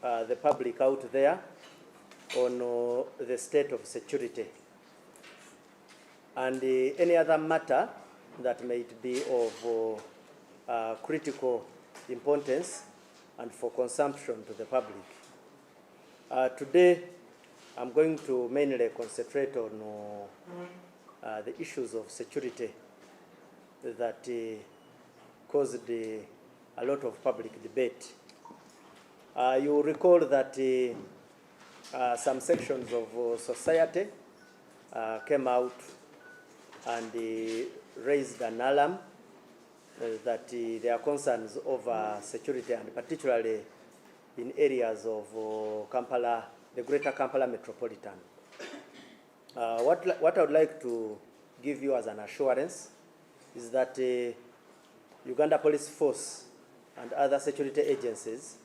the public out there on the state of security and any other matter that might be of critical importance and for consumption to the public. Today, I'm going to mainly concentrate on the issues of security that caused a lot of public debate. You recall that some sections of society came out and raised an alarm that there are concerns over security, and particularly in areas of Kampala, the greater Kampala Metropolitan. What I would like to give you as an assurance is that Uganda Police Force and other security agencies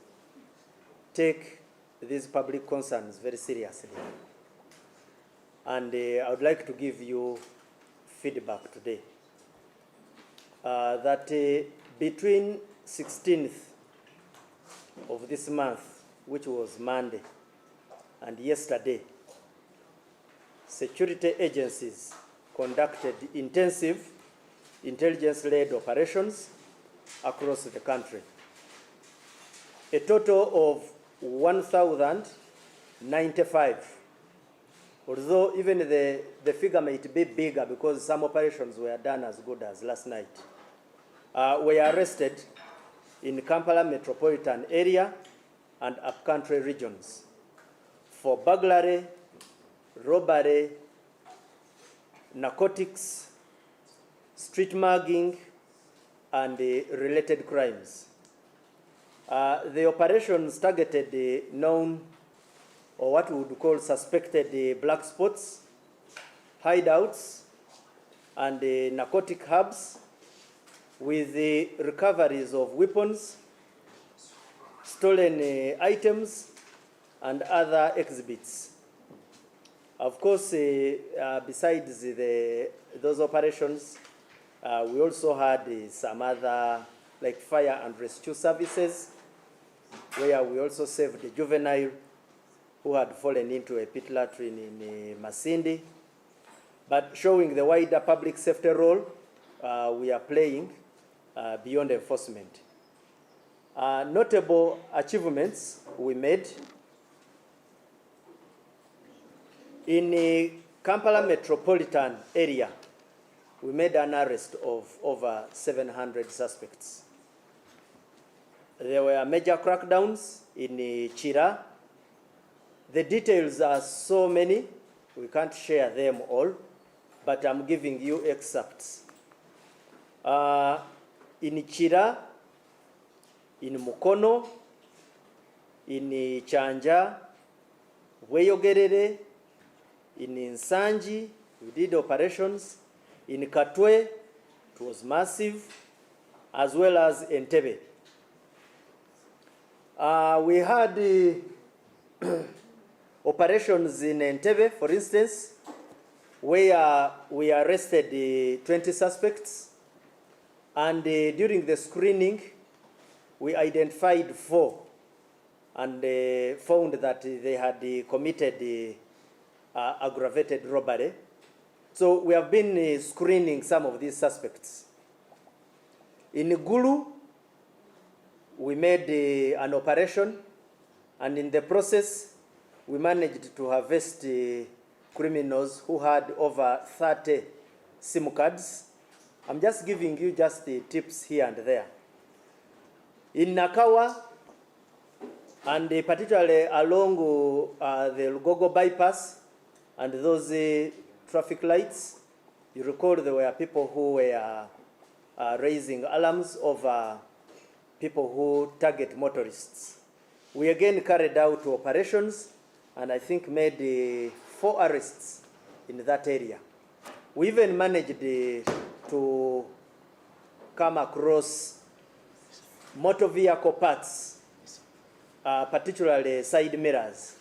take these public concerns very seriously. And I would like to give you feedback today. That between 16th of this month, which was Monday, and yesterday, security agencies conducted intensive intelligence-led operations across the country. A total of 1,095. Although even the figure might be bigger because some operations were done as good as last night, were arrested in Kampala Metropolitan area and upcountry regions for burglary, robbery, narcotics, street mugging, and related crimes. The operations targeted known or what we would call suspected black spots, hideouts, and narcotic hubs, with the recoveries of weapons, stolen items, and other exhibits. Of course, besides those operations, we also had some other, like fire and rescue services, where we also saved a juvenile who had fallen into a pit latrine in Masindi. But showing the wider public safety role we are playing beyond enforcement. Notable achievements we made. In the Kampala Metropolitan area, we made an arrest of over 700 suspects. There were major crackdowns in Chira. The details are so many, we can't share them all, but I'm giving you excerpts. In Chira, in Mukono, in Chanja, Weyogerere, in Nsanji, we did operations. In Katwe, it was massive, as well as Entebbe. We had operations in Entebbe, for instance, where we arrested 20 suspects, and during the screening, we identified 4 and found that they had committed aggravated robbery. So we have been screening some of these suspects. In Gulu, we made an operation, and in the process, we managed to harvest criminals who had over 30 SIM cards. I'm just giving you just the tips here and there. In Nakawa, and particularly along the Lugogo bypass and those traffic lights, you recall there were people who were raising alarms over people who target motorists. We again carried out operations and I think made 4 arrests in that area. We even managed to come across motor vehicle parts, particularly side mirrors.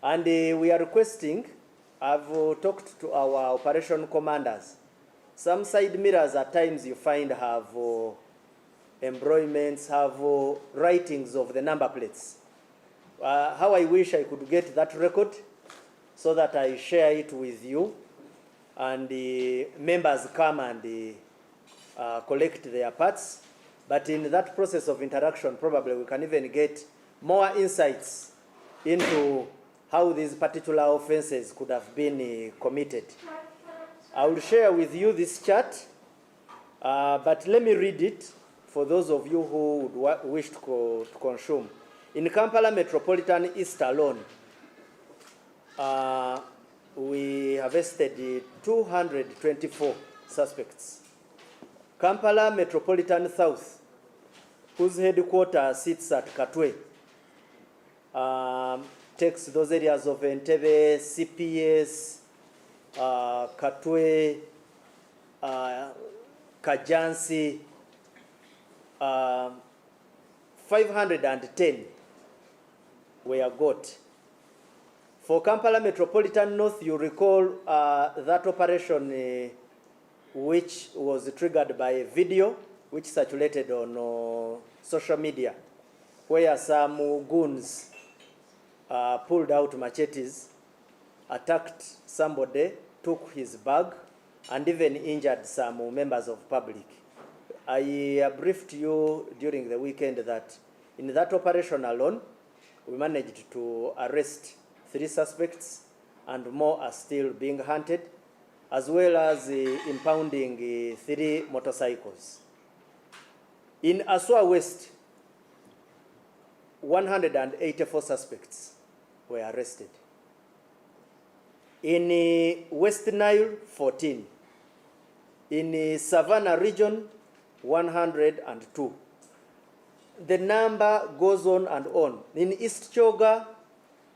And we are requesting, I've talked to our operation commanders. Some side mirrors at times you find have embroiderments, have writings of the number plates. How I wish I could get that record so that I share it with you, and the members come and collect their parts. But in that process of interaction, probably we can even get more insights into how these particular offenses could have been committed. I will share with you this chart, but let me read it for those of you who would wish to consume. In Kampala Metropolitan East alone, we arrested 224 suspects. Kampala Metropolitan South, whose headquarters sits at Katwe, takes those areas of Entebbe, CPS, Katwe, Kajansi, 510 were got. For Kampala Metropolitan North, you recall that operation which was triggered by a video which circulated on social media, where some goons pulled out machetes, attacked somebody, took his bag, and even injured some members of public. I briefed you during the weekend that in that operation alone, we managed to arrest 3 suspects, and more are still being hunted, as well as impounding 3 motorcycles. In Aswa West, 184 suspects were arrested. In West Nile, 14. In Savannah region, 102. The number goes on and on. In East Choga,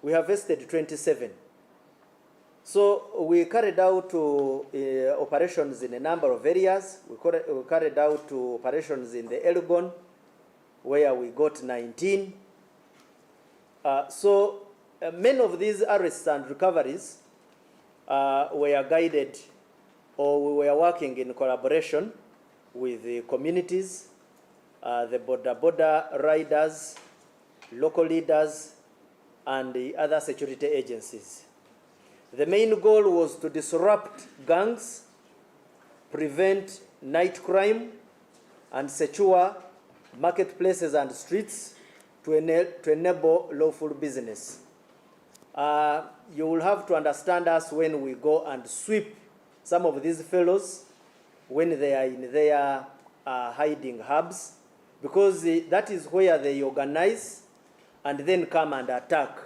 we harvested 27. So we carried out operations in a number of areas. We carried out operations in the Elgon, where we got 19. Many of these arrests and recoveries were guided, or we were working in collaboration with the communities, the border riders, local leaders, and the other security agencies. The main goal was to disrupt gangs, prevent night crime, and secure marketplaces and streets to enable lawful business. You will have to understand us when we go and sweep some of these fellows when they are in their hiding hubs, because that is where they organize and then come and attack.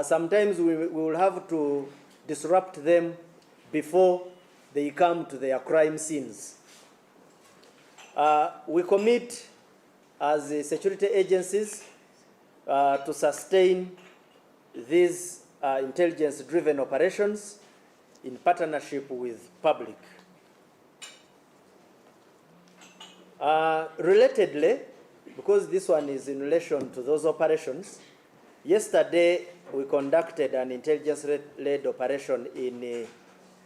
Sometimes we will have to disrupt them before they come to their crime scenes. We commit as security agencies to sustain these intelligence-driven operations in partnership with public. Relatedly, because this one is in relation to those operations, yesterday we conducted an intelligence-led operation in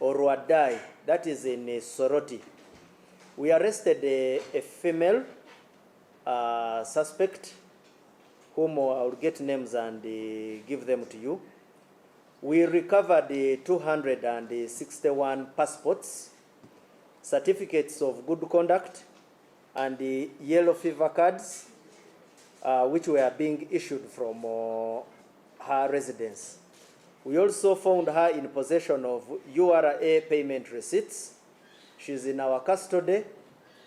Oruadai, that is in Soroti. We arrested a female suspect, whom I will get names and give them to you. We recovered 261 passports, certificates of good conduct, and yellow fever cards, which were being issued from her residence. We also found her in possession of URA payment receipts. She's in our custody,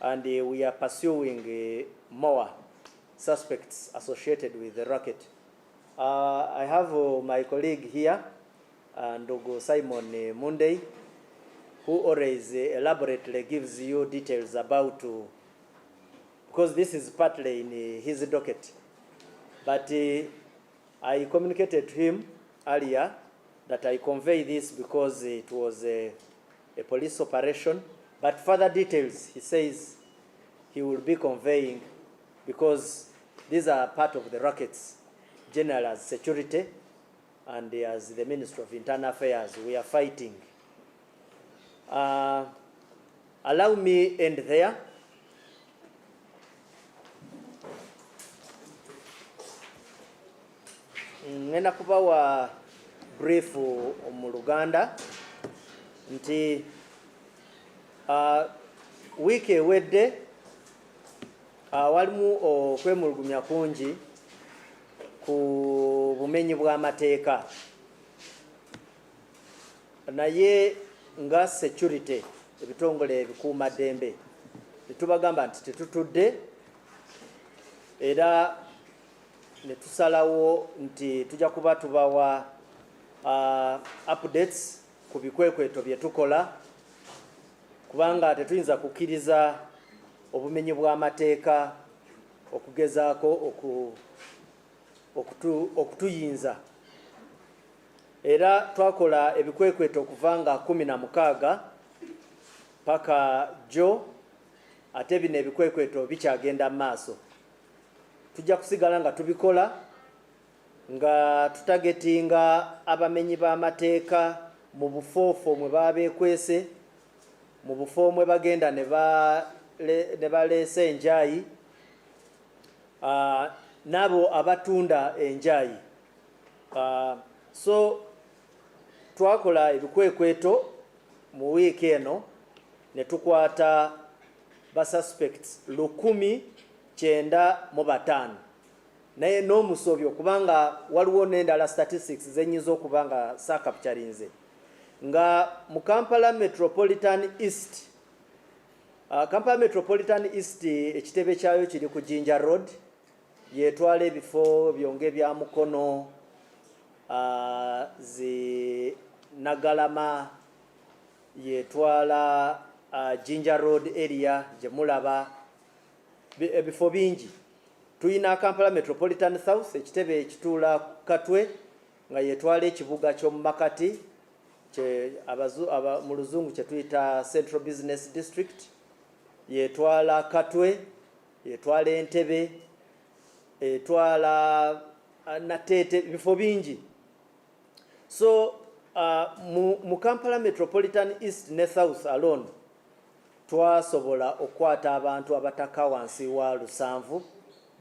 and we are pursuing more suspects associated with the racket. I have my colleague here, Ndogo Simon Monday, who always elaborately gives you details about, because this is partly in his docket. But I communicated to him earlier that I convey this because it was a police operation. But further details, he says, he will be conveying, because these are part of the rackets, general as security, and as the Ministry of Internal Affairs, we are fighting. Allow me end there. ngenda kubawa brief mu Luganda nti wiiki ewedde walimu okwemulugunya kungi ku bumenyi bw'amateeka, naye nga security ebitongole ebikuumaddembe netubagamba nti tetutudde era netusalawo nti tujja kuba tubawa updates ku bikwekweto bye tukola, kubanga tetuyinza kukkiriza obumenyi bw'amateeka okugezaako okutuyinza. Era twakola ebikwekweto okuva nga 16 paka jo, ate bino ebikwekweto bikyagenda mu maaso. Tujja kusigala nga tubikola nga tutagetinga abamenyi b'amateeka mu bufoofo mwe babeekwese, mu bufo mwe bagenda ne baleesa enjayi, n'abo abatunda enjayi. So twakola ebikwekweto mu wiiki eno ne tukwata basuspects 195, naye n'omusobyo kubanga waliwo n'endala statistics zenyinza okuba nga saakapitalinze nga mu Kampala Metropolitan East. Kampala Metropolitan East ekitebe kyayo kiri ku Jinja Road, yetwala ebifo byonge bya Mukono, zi Nagalama, yetwala Jinja Road area gye mulaba ebifo bingi. Tuyina Kampala Metropolitan South ekitebe ekituula Katwe nga yetwala ekibuga ky'omu Makati mu luzungu kye tuyita Central Business District, yetwala Katwe, yetwala Entebbe, yetwala Natete, ebifo bingi. So mu Kampala Metropolitan East ne South alone twasobola okukwata abantu abataka wansi wa 700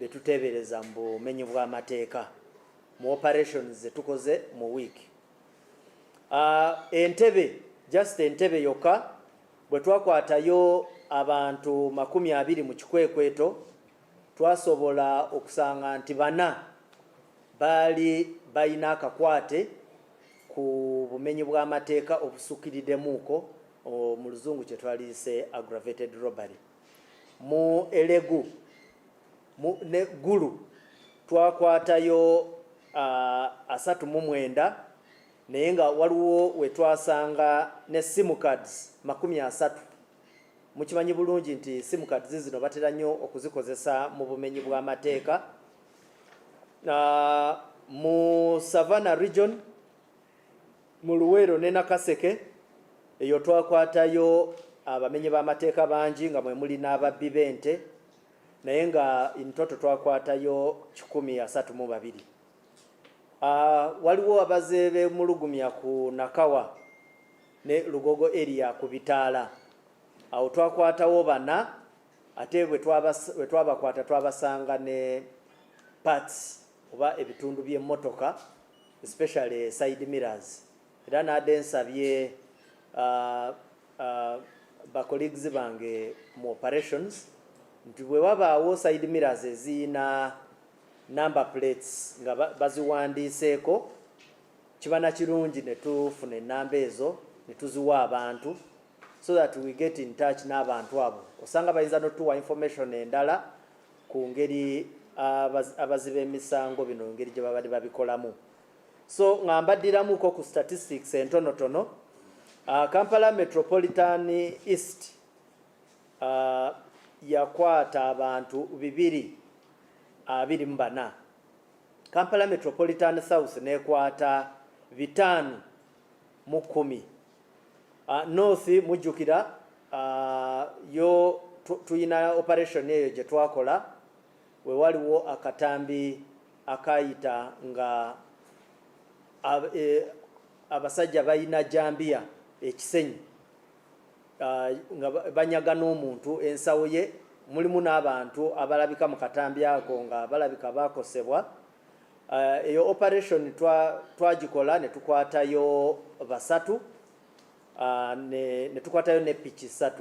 betuteebereza mu bumenyi bw'amateeka mu operations zetukoze mu week. Entebbe, just Entebbe yokka bwe twakwatayo abantu 20 mu kikwekweto, twasobola okusanga nti 4 baali balina akakwate ku bumenyi bw'amateeka obusukkiriddemuuko, mu luzungu kye twaliise aggravated robbery. Mu Elegu ne Gulu twakwatayo 39, naye nga waliwo we twasanga ne sim cards 30. Mukimanyi bulungi nti sim cards zino batera nnyo okuzikozesa mu bumenyi bw'amateeka. Mu Savannah region, mu Luweero ne Nakaseke, eyo twakwatayo abamenyi b'amateeka bangi nga mwe muli n'ababbi b'ente, naye nga in total twakwatayo 132. Waliwo abaze mulugumya ku Nakawa ne Lugogo area ku Bitaala, awo twakwatawo 4, ate bwe twabakwata twabasanga ne parts oba ebitundu by'emmotoka, especially side mirrors. Era nadde nsabye ba colleagues bange mu operations nti bwe wabaawo side mirrors eziyina number plates nga baziwandiiseeko, kibana kirungi ne tufuna enamba ezo ne tuziwa abantu, so that we get in touch n'abantu abo. Osanga bayinza n'otuwa information endala ku ngeri abaziba emisango bino ngeri gye babadde babikolamu. So nga mbaddiramuko ku statistics entonotono, Kampala Metropolitan East yakwata abantu 224. Kampala Metropolitan South nekwata 510. North mujjukira yo tuyina operation eyo gye twakola we waliwo akatambi akayita nga abasajja bayina jambia ekisenyi nga banyaga n'omuntu ensawo ye, mulimu n'abantu abalabika mu katambi ako nga balabika bakosebwa. eyo operation twagikola ne tukwatayo basatu ne tukwatayo ne pitch 3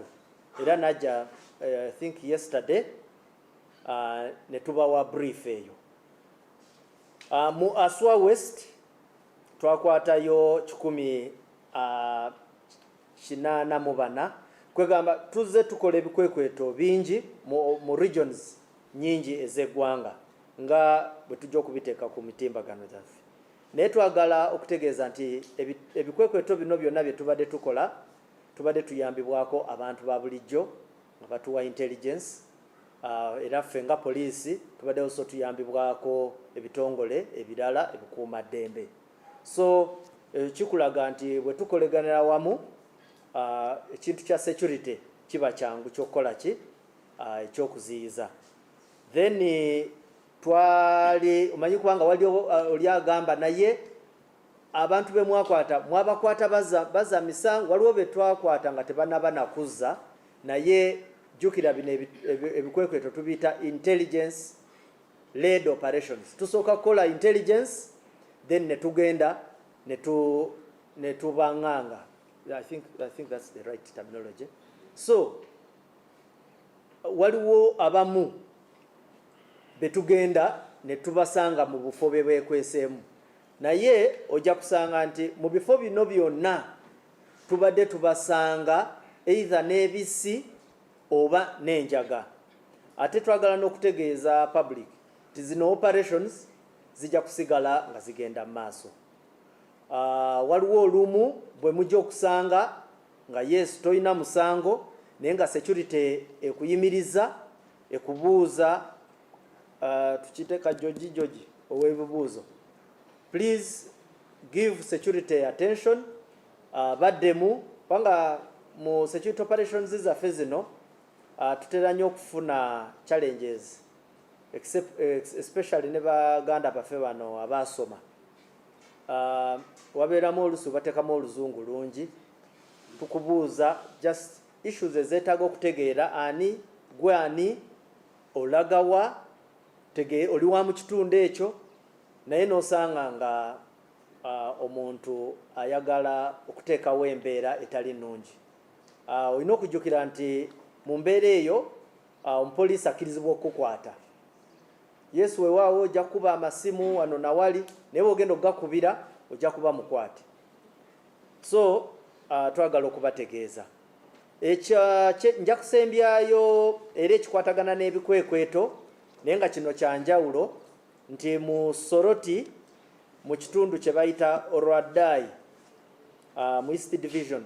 era najja I think yesterday ne tubawa brief eyo. Mu Aswa West twakwatayo 184 kwegamba tuze tukola ebikwekweto bingi mu regions nyingi ez'eggwanga nga bwe tujja okubiteeka ku mitimbagano gyaffe. Naye twagala okutegeeza nti ebikwekweto bino byonna bye tubadde tukola tubadde tuyambibwako abantu ba bulijjo nga batuwa intelligence, era ffe nga poliisi tubadde also tuyambibwako ebitongole ebirala ebikuuma ddembe. So kikulaga nti bwe tukoleganira wamu ekintu kya security kiba kyangu ky'okukola ki ekyokuziyiza. Then twali omanyi kubanga wali oli agamba naye abantu be mwabakwata baza misango, waliwo be twakwata nga tebanaba nakuzza, naye jjukira bino ebikwekweto tubiyita intelligence led operations. Tusooka kukola intelligence then ne tugenda ne tubanganga. I think that's the right terminology. So waliwo abamu betugenda ne tubasanga mu bufo bye beekweseemu, naye ojja kusanga nti mu bifo bino byonna tubadde tubasanga either n'ebisi oba n'enjaga. Ate twagala n'okutegeeza public ti zino operations zijja kusigala nga zigenda mu maaso. Waliwo olumu bwe mujja okusanga nga yes toyina musango naye nga security ekuyimiriza ekubuuza tukiteeka joji ow'ebibuuzo, please give security attention. Baddemu kubanga mu security operations zaffe zino tutera nnyo okufuna challenges especially ne baganda baffe bano abaasoma. Wabeeramu olusi bateekamu oluzungu lungi, tukubuuza just issues ezeetaaga okutegeera ani gwe ani olagawa oli wa mu kitundu ekyo, naye n'osanga nga omuntu ayagala okuteekawo embeera etali nnungi. Olina okujjukira nti mu mbeera eyo omupoliisi akkirizibwa okukukwata. Yesu weewaawo ojja kukuba amasimu wano nawali, naye bw'ogenda okugakubira ojja kuba mukwate. So twagala okubategeeza nja kusembyayo era ekikwatagana n'ebikwekweto, naye nga kino kyanjawulo nti mu Soroti mu kitundu kye bayita Olwaddayi mu East Division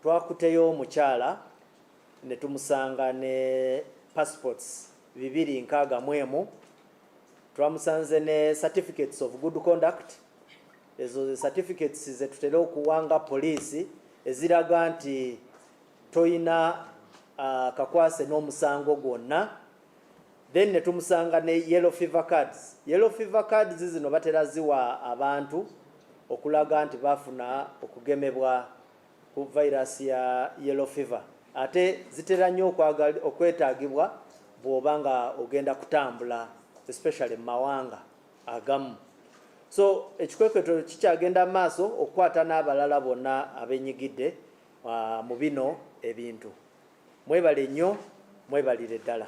twakuteyo omukyala ne tumusanga ne passports 261. Twamusanze ne certificates of good conduct. Ezo certificates ze tutera okuwanga poliisi eziraga nti toyina kakwase n'omusango gwonna. Then ne tumusanga ne yellow fever cards. Yellow fever cards zino batera ziwa abantu okulaga nti bafuna okugemebwa ku virus ya yellow fever. Ate zitera nnyo okwetaagibwa bw'oba nga ogenda kutambula especially mu mawanga agamu. So ekikwekweto kikyagenda maaso okukwata n'abalala bonna abenyigidde mu bino ebintu. Mwebale nnyo, mwebalire ddala.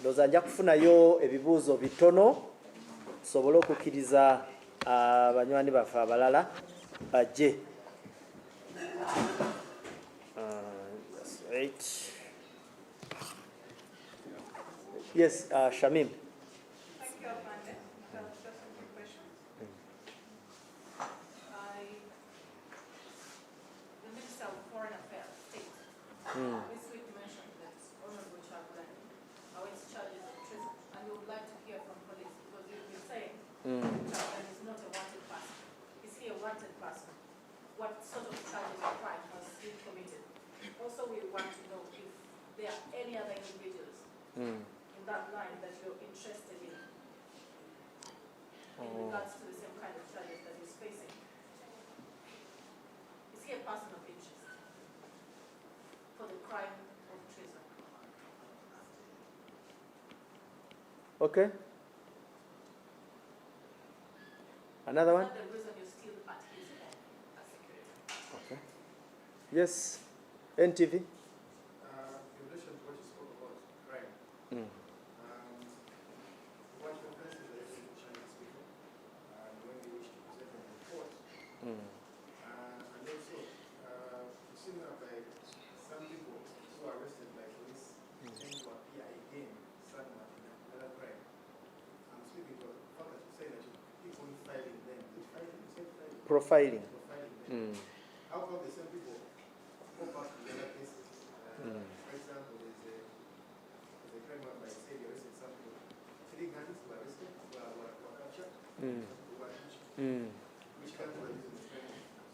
Ndowooza nja kufunayo ebibuuzo bitono tusobole okukkiriza abanywanyi baffe abalala bajje. Right. Yes, Shamim. Thank you, Amanda. Just a quick question. The Minister of Foreign Affairs, State, this week mentioned that Honorable Chaplain awaits charges of treason, and we would like to hear from police because you've been saying Chaplain is not a wanted person. Is he a wanted person? What sort of charges of crime has he committed? Also, we want to know if there are any other individuals in that line that you're interested in regards to the same kind of charges that he's facing. Is he a person of interest for the crime of treason? Okay. Another one? That's the reason you're still at his home as security. Okay. Yes. NTV. In relation to what you spoke about, crime, Mm. what offenses are usually Chinese people, and when they wish to present them in court, Mm. and also, it seems like some people who are arrested by police tend to appear again somewhat in another crime. I'm speaking about the fact that you say that you keep on filing them. Is it filing? You said filing? Profiling. Profiling them. Mm. How come the same people go back to the other cases? Mm. For example, there's a crime whereby say they arrested some people. 3 guns were arrested, were captured, Mm. some people were impeached. Mm. Which guns were used in the crime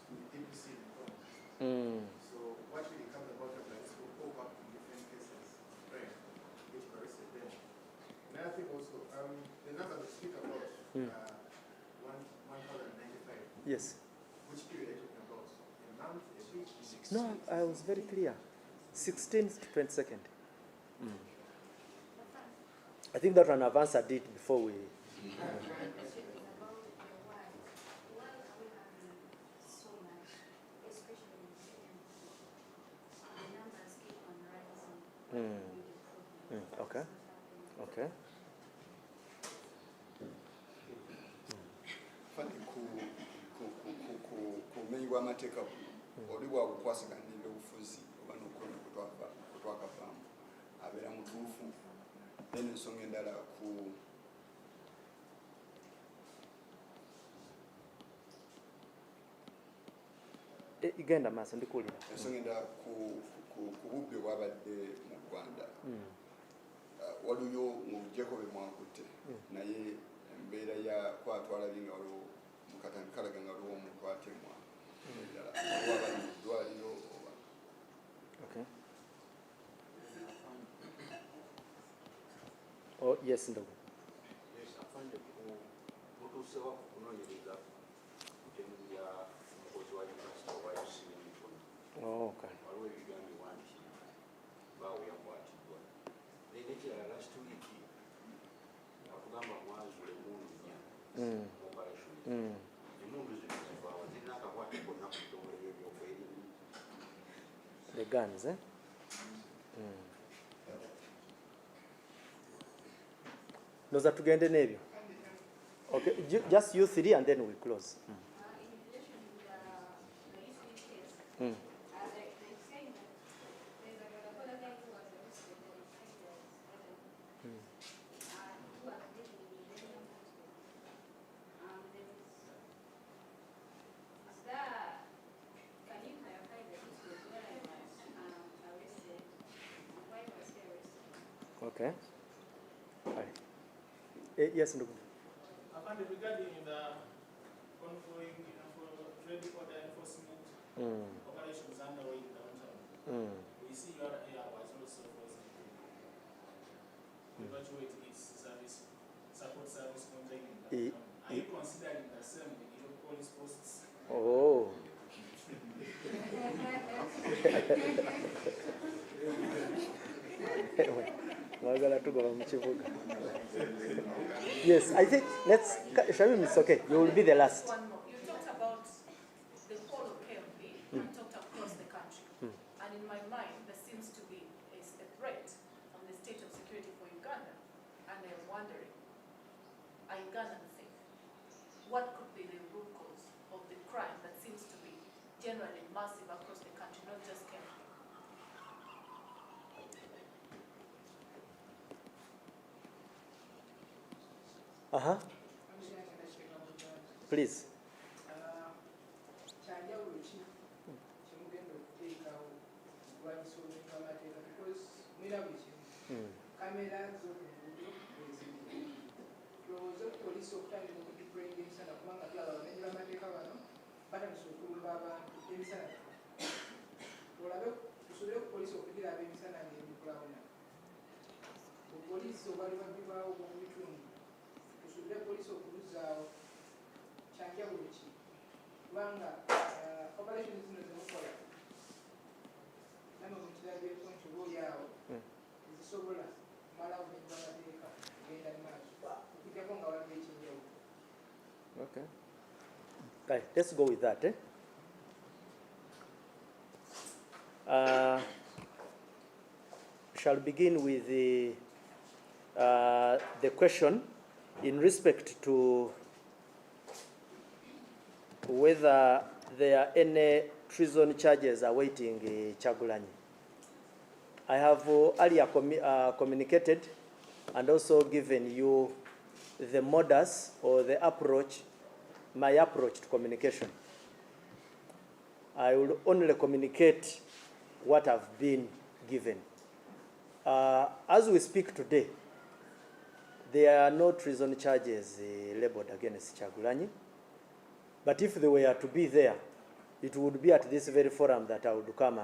to DPC and so on. Mm. So what really comes about is like this will go back to different cases, right? Which were arrested then. Another thing also, the number that speak about, 1,095. Yes. Which period are you talking about? A month, a week? No, I was very clear. 16th to 22nd. Mm. I think that one I've answered it before we. My question is about the why. Why are we having so much, especially in Kenya? The numbers keep on rising. Mm. Mm. Okay. Okay. Fandi kumenyi w'amateeka oli bwabukwasiganira obufuzi oba n'okulonda kutwakavaamu abeera mutuufu then ensonga endala ku igenda maaso ndikuwulira. ensonga endala ku bubbi obwabadde mu Ggwanda waliyo ng'obugyeko be mwakutte naye embeera ya kwatwalabye nga waliwo mukatani kalaga nga waliwo omuntu atemwa eddala wabali mu ddwaliro oba. Okay. Oh, yes, ndogo. Yes, afande mutuusewo okunoonyereza ku temu ya omukozi wa yunivasite oba yusirimikona. Oh, okay. Waliwo ebigambibwa nti baawe yakwatiddwa. Naye n'ekirala last week akugamba mwazule emmundu nnya mu operation. Emmundu zino zivaawa zirina akakwate konna ku bitongole by'ebyokwerinda. The guns, eh? Noza tugende n'ebyo. Okay, just you three and then we close. In relation to the issue case, Mm. they're saying that there's a Bola guy who was arrested and tried as who was living in Millennium Hospital. Is that, can you clarify the issue of where he was arrested and why was he arrested? Okay. Right. Yes, ndogo. Upon regarding the ongoing trade order enforcement operations underway in downtown, we see your area was also evaluate its service, support service contained in downtown. Are you considering the same in your police posts? Oh. Mwagala tugoba mu kibuga. Yes, I think let's. Shamim, it's okay. You will be the last. One more. You talked about the whole of KMP and talked across the country. And in my mind, there seems to be a threat on the state of security for Uganda. And I'm wondering, are Ugandans safe? What could be the root cause of the crime that seems to be generally massive across the country, not just KMP? Please. Police okuluzzaawo kyanja buli ki kubanga operation zino zemukola namwe mukirabyeko nti obaolyawo zisobola kumalawo nenywa amateeka genda mu maaso okujjako nga waliwo ekyenjawulo. Okay. Okay, let's go with that. Shall begin with the question in respect to whether there are any treason charges awaiting Chagulanyi. I have earlier communicated and also given you the modus or the approach, my approach to communication. I will only communicate what I've been given. As we speak today, there are no treason charges labeled against Chagulanyi. But if they were to be there, it would be at this very forum that I would come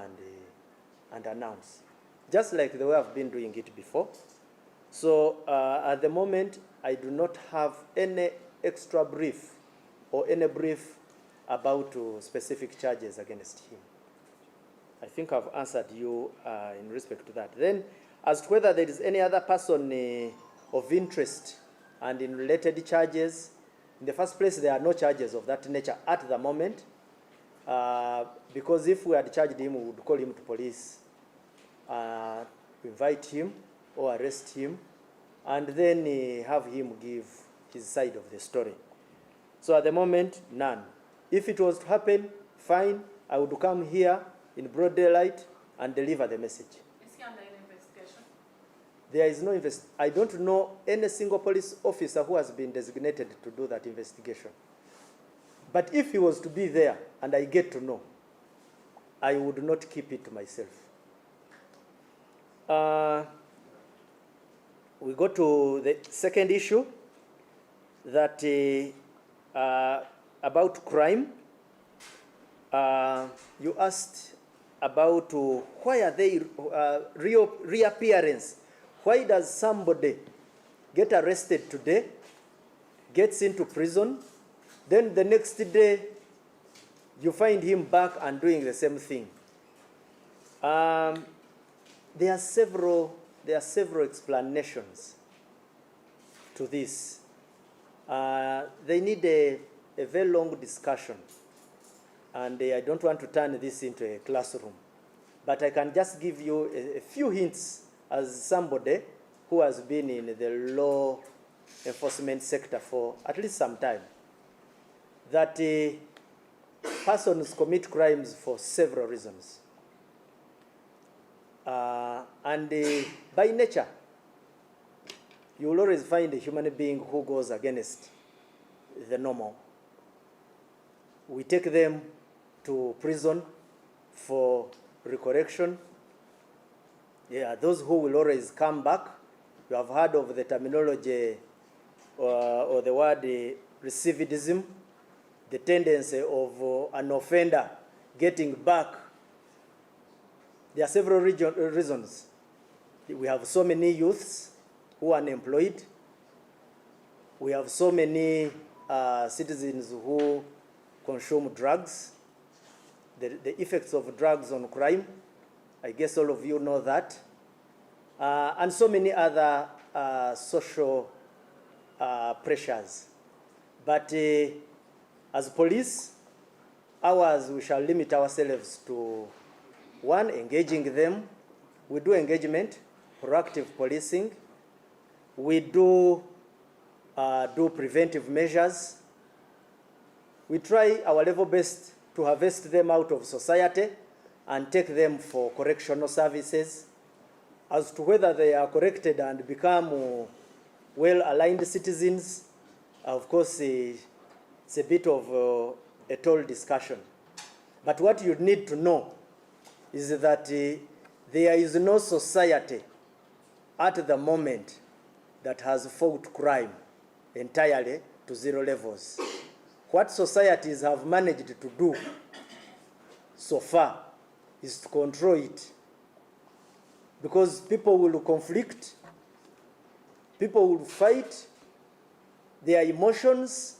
and announce, just like the way I've been doing it before. So at the moment, I do not have any extra brief or any brief about specific charges against him. I think I've answered you in respect to that. Then, as to whether there is any other person of interest and in related charges, in the first place, there are no charges of that nature at the moment, because if we had charged him, we would call him to police, invite him or arrest him, and then have him give his side of the story. So at the moment, none. If it was to happen, fine, I would come here in broad daylight and deliver the message. Is he under an investigation? There is no I don't know any single police officer who has been designated to do that investigation. But if he was to be there and I get to know, I would not keep it to myself. We go to the second issue, that about crime. You asked about why are they reappearance? Why does somebody get arrested today, gets into prison, then the next day you find him back and doing the same thing? There are several explanations to this. They need a very long discussion, and I don't want to turn this into a classroom, but I can just give you a few hints as somebody who has been in the law enforcement sector for at least some time, that persons commit crimes for several reasons. And by nature, you will always find a human being who goes against the normal. We take them to prison for recorrection. Yeah, those who will always come back. You have heard of the terminology or the word recidivism, the tendency of an offender getting back. There are several reasons. We have so many youths who are unemployed. We have so many citizens who consume drugs. The effects of drugs on crime, I guess all of you know that. And so many other social pressures. But as police, ours, we shall limit ourselves to one, engaging them. We do engagement, proactive policing. We do preventive measures. We try our level best to harvest them out of society and take them for correctional services. As to whether they are corrected and become well-aligned citizens, of course, it's a bit of a tall discussion. But what you need to know is that there is no society at the moment that has fought crime entirely to zero levels. What societies have managed to do so far is to control it. Because people will conflict, people will fight, their emotions,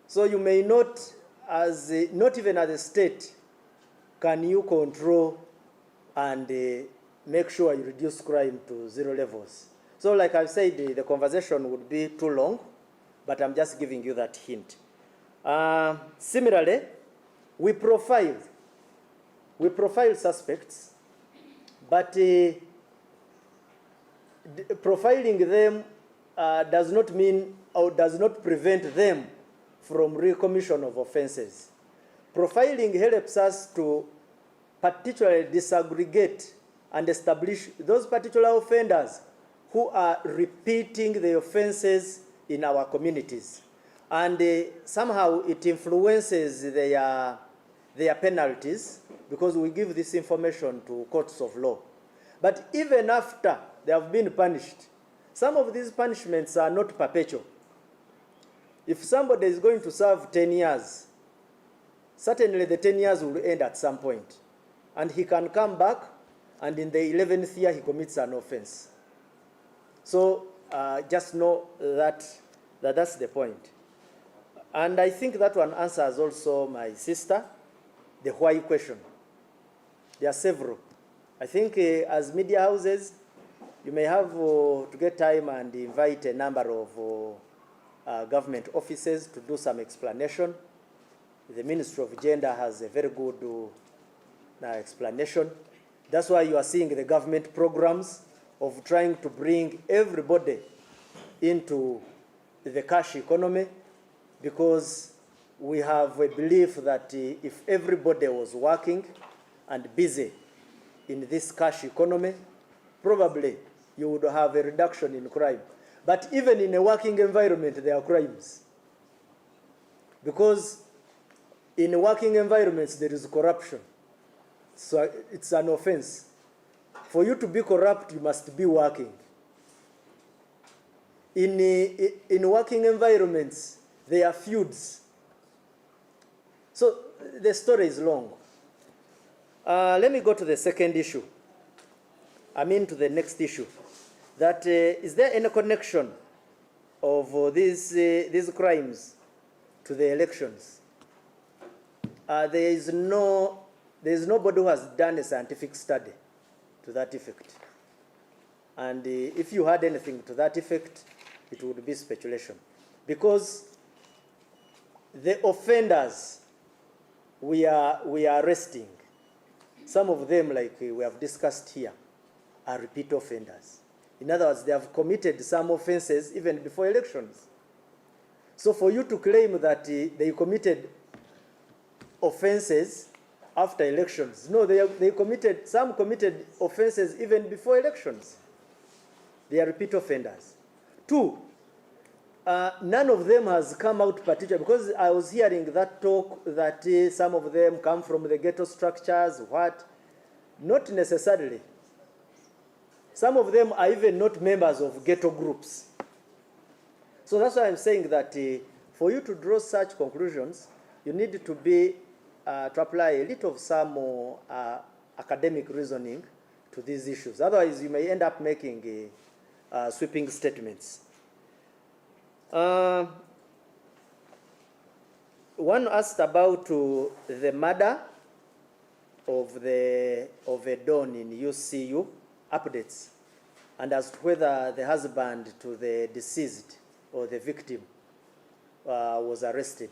so you may not, not even as a state, can you control and make sure you reduce crime to zero levels. So like I said, the conversation would be too long, but I'm just giving you that hint. Similarly, we profile suspects, but profiling them does not mean or does not prevent them from recommission of offenses. Profiling helps us to particularly disaggregate and establish those particular offenders who are repeating the offenses in our communities. And somehow it influences their penalties because we give this information to courts of law. But even after they have been punished, some of these punishments are not perpetual. If somebody is going to serve 10 years, certainly the 10 years will end at some point. And he can come back, and in the 11th year, he commits an offense. So just know that that's the point. And I think that one answers also my sister, the why question. There are several. I think as media houses, you may have to get time and invite a number of government offices to do some explanation. The Ministry of Gender has a very good explanation. That's why you are seeing the government programs of trying to bring everybody into the cash economy, because we have a belief that if everybody was working and busy in this cash economy, probably you would have a reduction in crime. But even in a working environment, there are crimes. Because in working environments, there is corruption. So it's an offense. For you to be corrupt, you must be working. In working environments, there are feuds. So the story is long. Let me go to the second issue. To the next issue. That is there any connection of these crimes to the elections? There is nobody who has done a scientific study to that effect. And if you had anything to that effect, it would be speculation. Because the offenders we are arresting, some of them, like we have discussed here, are repeat offenders. In other words, they have committed some offenses even before elections. So for you to claim that they committed offenses after elections, no, some committed offenses even before elections. They are repeat offenders. Two, none of them has come out particularly, because I was hearing that talk that some of them come from the ghetto structures, what? Not necessarily. Some of them are even not members of ghetto groups. So that's why I'm saying that for you to draw such conclusions, you need to be to apply a little of some academic reasoning to these issues. Otherwise, you may end up making sweeping statements. One asked about the murder of a Don in UCU, updates, and as to whether the husband to the deceased or the victim was arrested.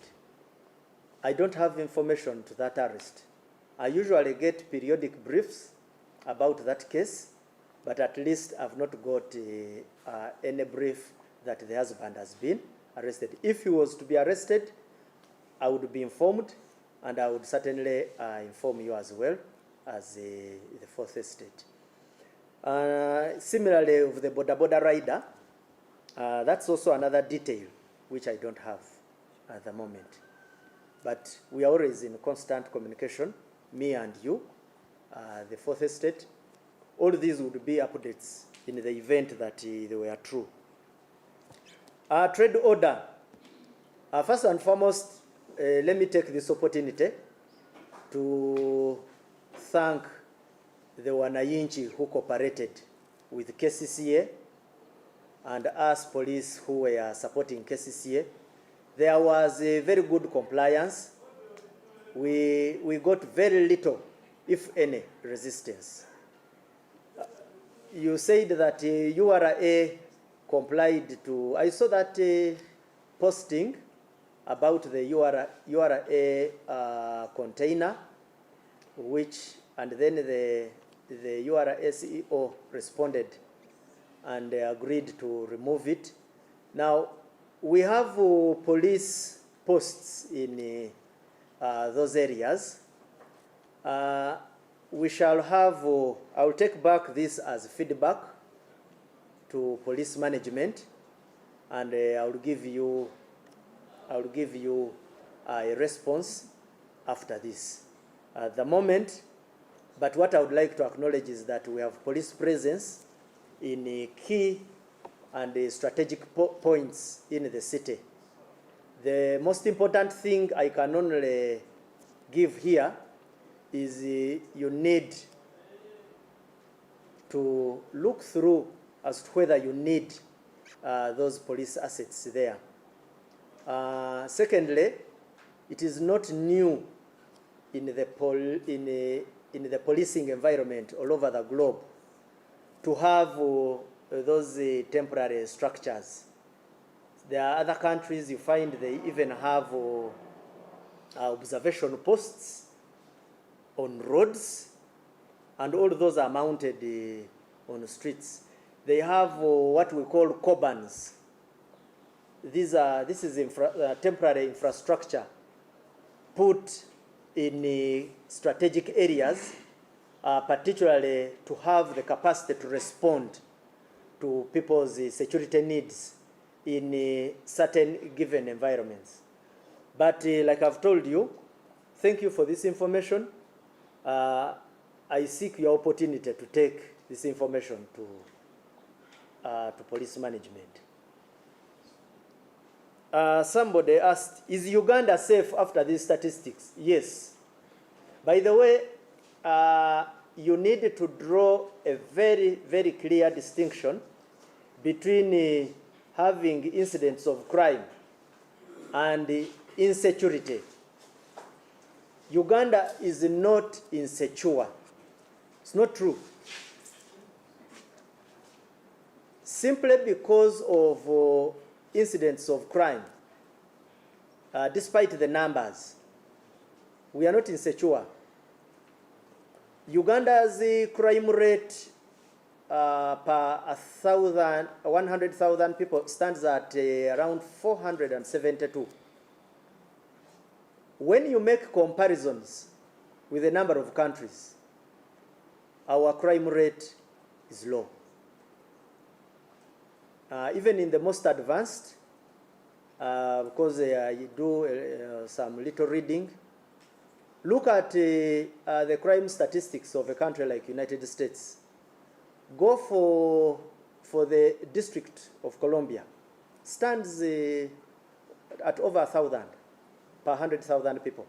I don't have information to that arrest. I usually get periodic briefs about that case, but at least I've not got any brief that the husband has been arrested. If he was to be arrested, I would be informed, and I would certainly inform you as well as the fourth estate. Similarly, of the border rider, that's also another detail which I don't have at the moment. But we are always in constant communication, me and you, the fourth estate. All these would be updates in the event that they were true. Trade order. First and foremost, let me take this opportunity to thank the Wananchi who cooperated with KCCA and us police who were supporting KCCA. There was a very good compliance. We got very little, if any, resistance. You said that URA complied to, I saw that posting about the URA container, and then the URA CEO responded and agreed to remove it. Now, we have police posts in those areas. We shall have, I'll take back this as feedback to police management, and I'll give you a response after this. At the moment, but what I would like to acknowledge is that we have police presence in key and strategic points in the city. The most important thing I can only give here is you need to look through as to whether you need those police assets there. Secondly, it is not new in the policing environment all over the globe to have those temporary structures. There are other countries you find they even have observation posts on roads, and all those are mounted on streets. They have what we call cobans. This is temporary infrastructure put in strategic areas, particularly to have the capacity to respond to people's security needs in certain given environments. But like I've told you, thank you for this information. I seek your opportunity to take this information to police management. Somebody asked, is Uganda safe after these statistics? Yes. By the way, you need to draw a very, very clear distinction between having incidents of crime and insecurity. Uganda is not insecure. It's not true. Simply because of incidents of crime, despite the numbers, we are not insecure. Uganda's crime rate per 100,000 people stands at around 472. When you make comparisons with a number of countries, our crime rate is low. Even in the most advanced, because you do some little reading, look at the crime statistics of a country like United States. Go for the District of Columbia. Stands at over 1,000 per 100,000 people.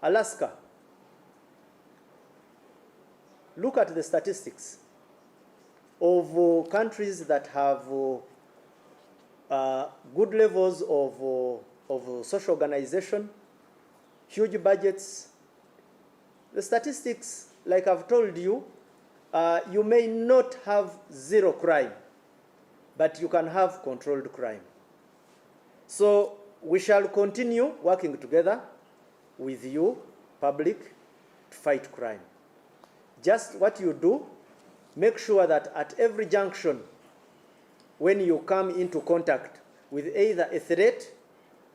Alaska. Look at the statistics of countries that have good levels of social organization, huge budgets. The statistics, like I've told you, you may not have zero crime, but you can have controlled crime. So we shall continue working together with you, public, to fight crime. Just what you do, make sure that at every junction, when you come into contact with either a threat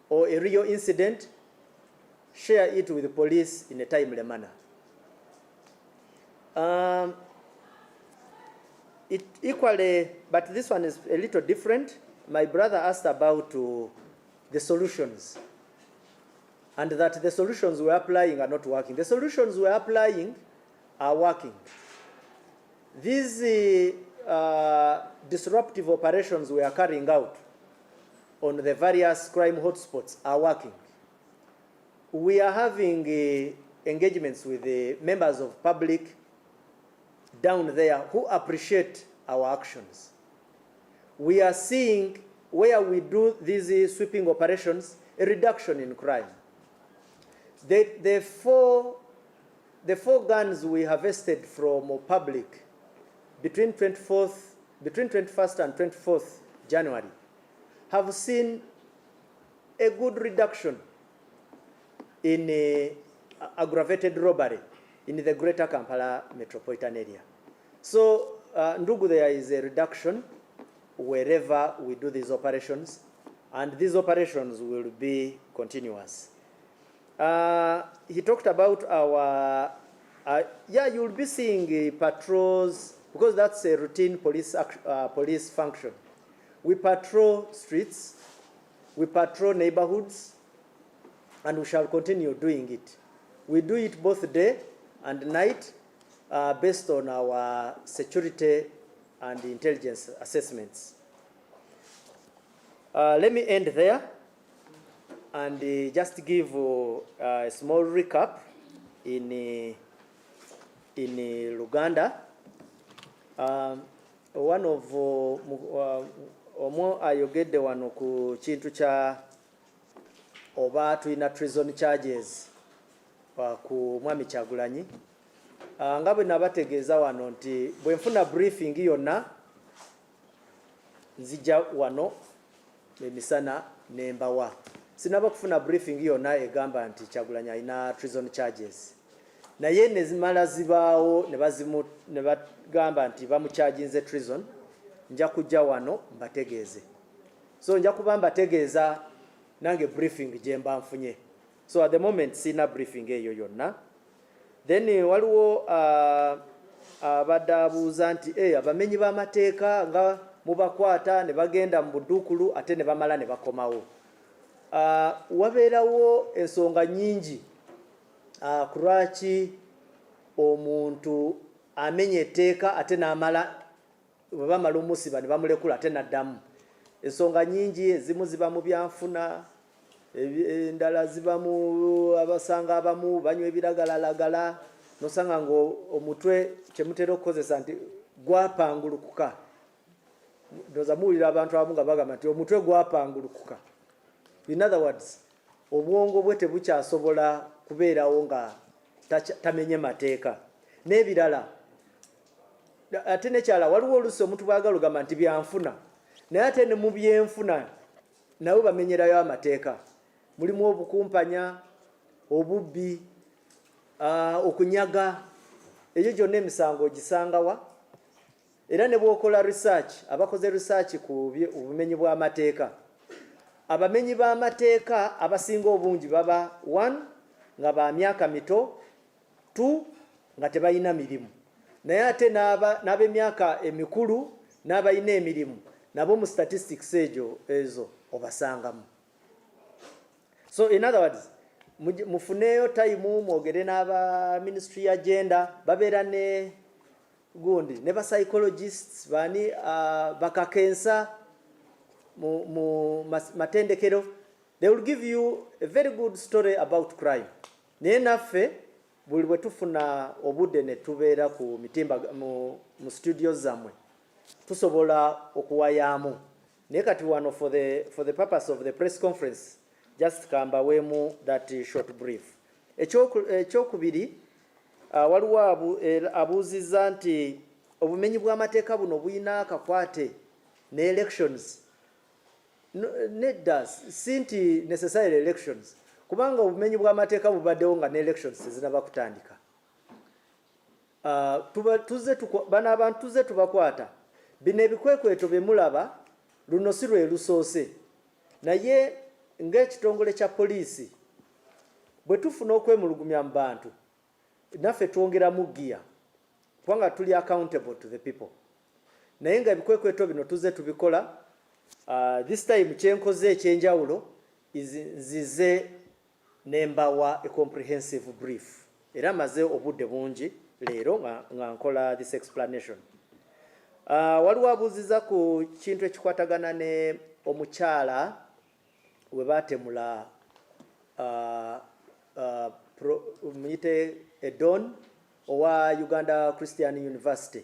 or a real incident, share it with the police in a timely manner. Equally, but this one is a little different. My brother asked about the solutions, and that the solutions we're applying are not working. The solutions we're applying are working. These disruptive operations we are carrying out on the various crime hotspots are working. We are having engagements with the members of public down there who appreciate our actions. We are seeing, where we do these sweeping operations, a reduction in crime. The four guns we harvested from public between 21st and 24th January have seen a good reduction in aggravated robbery in the greater Kampala metropolitan area. So, Ndugu, there is a reduction wherever we do these operations, and these operations will be continuous. He talked about our, yeah, you'll be seeing patrols, because that's a routine police function. We patrol streets, we patrol neighborhoods, and we shall continue doing it. We do it both day and night based on our security and intelligence assessments. Let me end there and just give a small recap in Luganda. One of omwo ayogedde wano ku kintu kya oba tulina treason charges ku Mwami Kyagulanyi. Nga bwe nabategeeza wano nti bwe nfuna briefing yonna nzija wano emisana nembawa. Sinaba kufuna briefing yonna egamba nti Kyagulanyi alina treason charges. Naye ne zimala zibaawo ne bagamba nti bamucharginze treason, nja kujja wano mbategeeze. So nja kuba mbategeeza nange briefing gye mba nfunye. So at the moment sina briefing eyo yonna. Then waliwo abadde abuuza nti abamenyi b'amateeka nga mubakwata ne bagenda mu budduukulu ate ne bamala ne bakomawo. Wabeerawo ensonga nnyingi ku lwaki omuntu amenya etteeka ate n'amala bwe bamala omusiba ne bamulekula ate n'addamu. Ensonga nnyingi, ezimu ziba mu byanfuna, endala ziba mu abasanga abamu banywa ebiragalalagala nosanga ng'omutwe kyemutera okukozesa nti gwapangulukuka. Ndoza muwulira abantu abamu nga bagamba nti omutwe gwapangulukuka. In other words, obwongo bwe tebukyasobola kubeerawo nga tamenye mateeka. N'ebirala. Ate nekyala waliwo oluusi omuntu bwagala ogamba nti byanfuna. Naye ate ne mu byenfuna nabo bamenyerayo amateeka. Mulimu obukumpanya, obubbi, okunyaga. Egyo gyonna emisango ogisangawa. Era ne bw'okola research, abakoze research ku obumenyi bw'amateeka. Abamenyi b'amateeka abasinga obungi baba 1 nga ba myaka mito, 2 nga tebalina mirimu. Naye ate n'ab'emyaka emikulu n'abalina emirimu nabo mu statistics ezo obasangamu. So in other words, mufuneyo time mwogere n'aba ministry ya gender, babeera ne gundi ne ba psychologists bani bakakensa mu matendekero. They will give you a very good story about crime. Naye naffe buli bwe tufuna obudde ne tubeera ku mitimba mu studios zammwe tusobola okuwayaamu. Naye kati wano for the purpose of the press conference just kambaweemu that short brief. Ekyokubiri, waliwo abuuzizza nti obumenyi bw'amateeka buno buyina akakwate ne elections. Nedda si nti necessary elections, kubanga obumenyi bw'amateeka bubaddewo nga ne elections tezinaba kutandika. Bano abantu tuzze tubakwata. Bino ebikwekweto bye mulaba luno si lwe lusoose. Naye ng'ekitongole kya poliisi bwe tufuna okwemulugumya mu bantu naffe twongeramu giya kubanga tuli accountable to the people. Naye nga ebikwekweto bino tuzze tubikola. This time kyenkoze ekyenjawulo nzize nembawa a comprehensive brief. Era maze obudde bungi leero nga nkola this explanation. Waliwo abuuziza ku kintu ekikwatagana ne omukyala we baatemula muyite Edon owa Uganda Christian University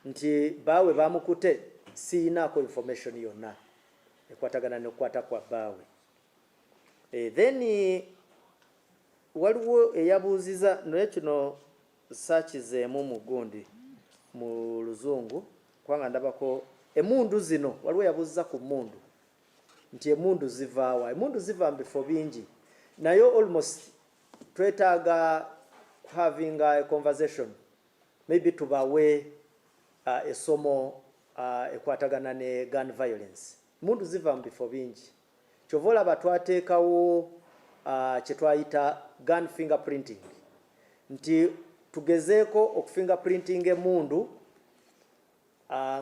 nti baawe bamukute. Siinaako information yonna ekwatagana n'okukwata kwa bbaawe. Then waliwo eyabuuziza naye kino saakizeemu mu gundi mu Luzungu kubanga ndabako emmundu zino. Waliwo eyabuuziza ku mmundu. nti emundu zivaawa. Emundu ziva mu bifo bingi, nayo almost twetaaga having a conversation, maybe tubawe esomo ekwatagana ne gun violence. Emundu ziva mu bifo bingi, kyova olaba twateekawo kye twayita gun fingerprinting, nti tugezeeko okufingerprinting emundu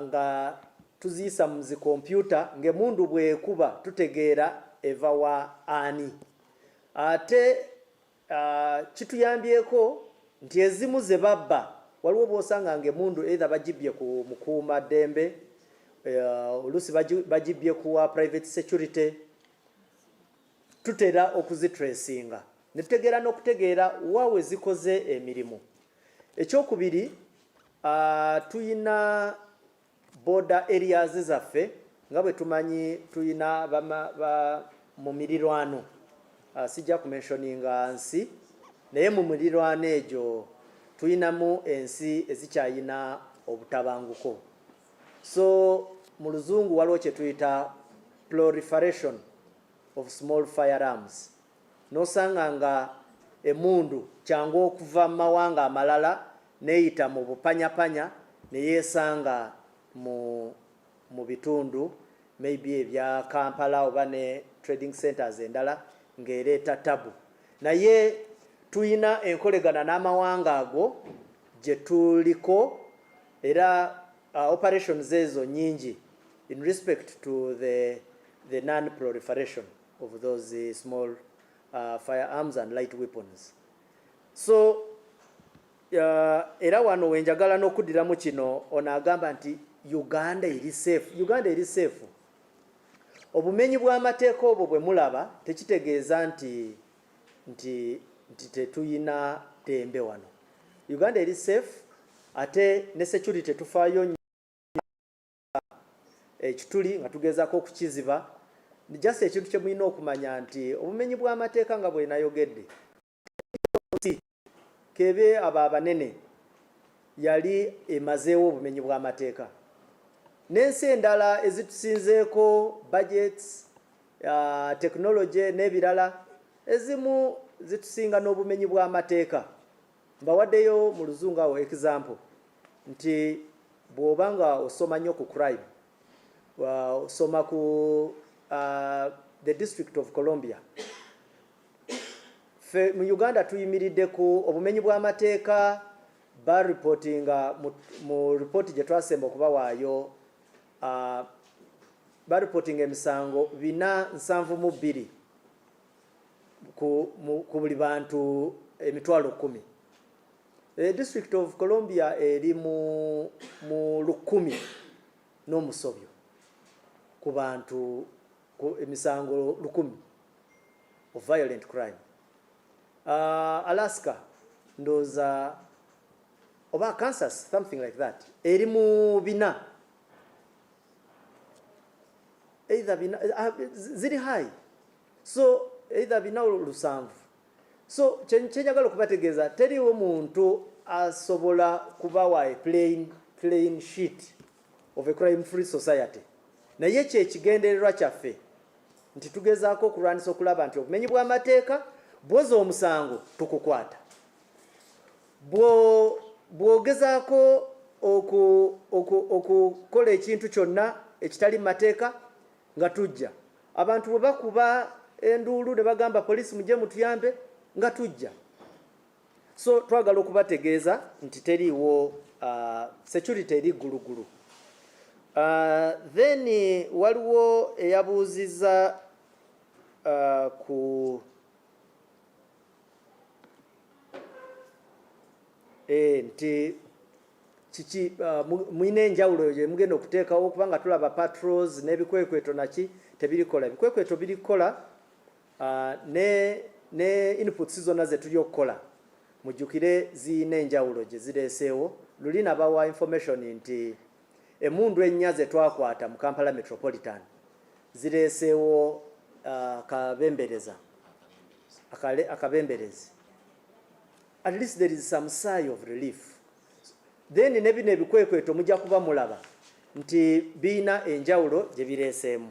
nga tuziyisa mu zikompyuta, ng'emundu bwekuba tutegeera eva wa ani. Ate kituyambyeko nti ezimu ze babba waliwo bw'osanga ng'emundu either bagibye ku mukuuma ddembe, oluusi bagibye ku private security, tutera okuzitracinga ne tutegeera n'okutegeera waawe zikoze emirimu. Ekyokubiri, tuyina border areas zaffe nga bwe tumanyi tuyina mu mirirwano, sijja kumentioninga nsi, naye mu mirirwano egyo tuyinamu ensi ezikyayina obutabanguko. So mu luzungu waliwo kye tuyita proliferation of small firearms. Nosanga nga emundu kyangu okuva mu mawanga amalala neyita mu bupanyapanya neyeesanga mu bitundu maybe ebya Kampala oba ne trading centers endala ng'ereeta tabu. Naye tuyina enkolegana n'amawanga ago gye tuliko, era operations ezo nyingi in respect to the non-proliferation of those small firearms and light weapons. So era wano wenjagala n'okuddiramu kino, ono agamba nti Uganda eri safe. Uganda eri safe. Obumenyi bw'amateeka obwo bwe mulaba tekitegeeza nti tetuyina ddembe wano. Uganda eri safe, ate ne security tufaayo nnyo ekituli nga tugezaako okukiziba. Just ekintu kye mulina okumanya nti obumenyi bw'amateeka nga bwe nayogedde, kebe abo abanene yali emazeewo obumenyi bw'amateeka. N'ensi endala ezitusinzeeko budgets, technology n'ebirala, ezimu zitusinga n'obumenyi bw'amateeka. Mbawaddeyo mu luzungu awo example nti bw'oba nga osoma nnyo ku crime, osoma ku the District of Columbia, mu Uganda tuyimiridde ku obumenyi bw'amateeka. Baripotinga mu report gye twasemba okubawaayo, baripotinga emisango 472 ku buli bantu emitwalo 10. District of Columbia eri mu 10 n'omusobyo ku bantu emisango 10 of violent crime. Alaska ndoza oba Kansas, something like that, eri mu 4. Either ziri high, so either 4 or 7. So kyenjagala okubategeeza teriwo muntu asobola kubawa a plain sheet of a crime free society. Naye kyekigendererwa kyaffe nti tugezaako okulwanisa okulaba nti obumenyi bw'amateeka bwoza omusango tukukwata. Bw'ogezaako okukola ekintu kyonna ekitali mateeka nga tujja. Abantu bwe bakuba enduulu ne bagamba poliisi mujje mutuyambe nga tujja. So twagala okubategeeza nti teriiwo security eri ggulugulu. Then waliwo eyabuuzizza ku nti kiki mwine enjawulo gye mugenda okuteekawo kubanga tulaba patrols n'ebikwekweto naki tebirikola. Ebikwekweto birikola ne inputs zonna ze tuli okukola mujjukire ziyina enjawulo gye zireeseewo. Luli nabawa information nti emundu 4 ze twakwata mu Kampala Metropolitan zireeseewo akabemberezi. At least there is some sigh of relief. Then ne bino ebikwekweto mujja kuba mulaba nti biina enjawulo gye bireeseemu.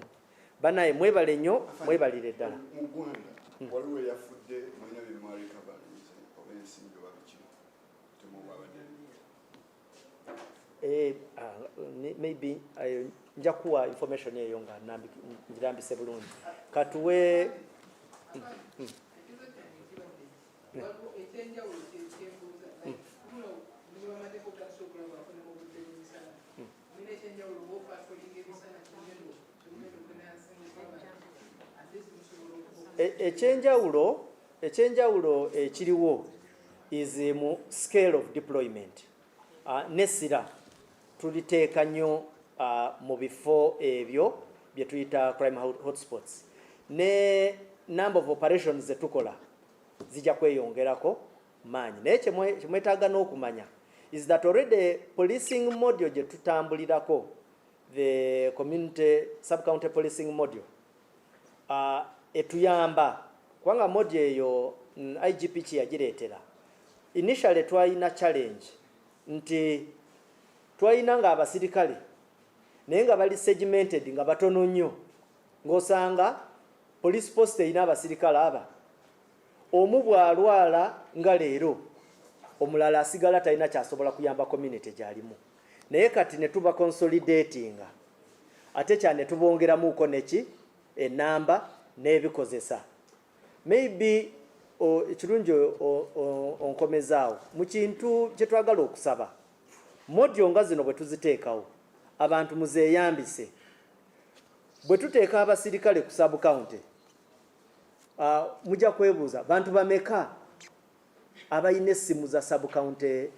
banaye mwebale nnyo mwebalire ddala mu Ggwanga waliwo eyafudde mulina bye mwaleka balinze oba ensimbi oba biki temubwabadde maybe nja kuwa information eyo nga ngirambise bulungi katuwe ekyenjawulo ekiriwo is mu scale of deployment nesira tuliteeka nnyo mu bifo ebyo bye tuyita crime hotspots ne number of operations zetukola zijja kweyongerako maanyi naye kyemwetaaga n'okumanya is that already policing module gye tutambulirako the community sub-county policing module etuyamba kubanga module eyo IGP kyeyagireetera initially twalina challenge nti twalina nga abasirikale naye nga bali segmented nga batono nnyo ng'osanga police post erina abasirikale aba omu bw'alwala nga leero omulala asigala talina kyasobola kuyamba community gy'alimu naye kati ne tuba consolidatinga ate kyane ne tubongeramuuko neki enamba n'ebikozesa maybe ekirungi onkomezaawo mu kintu kye twagala okusaba modyo nga zino bwe tuziteekawo abantu muzeeyambise bwe tuteeka abasirikale ku sub county mujja kwebuuza bantu bameka abalina essimu za sub county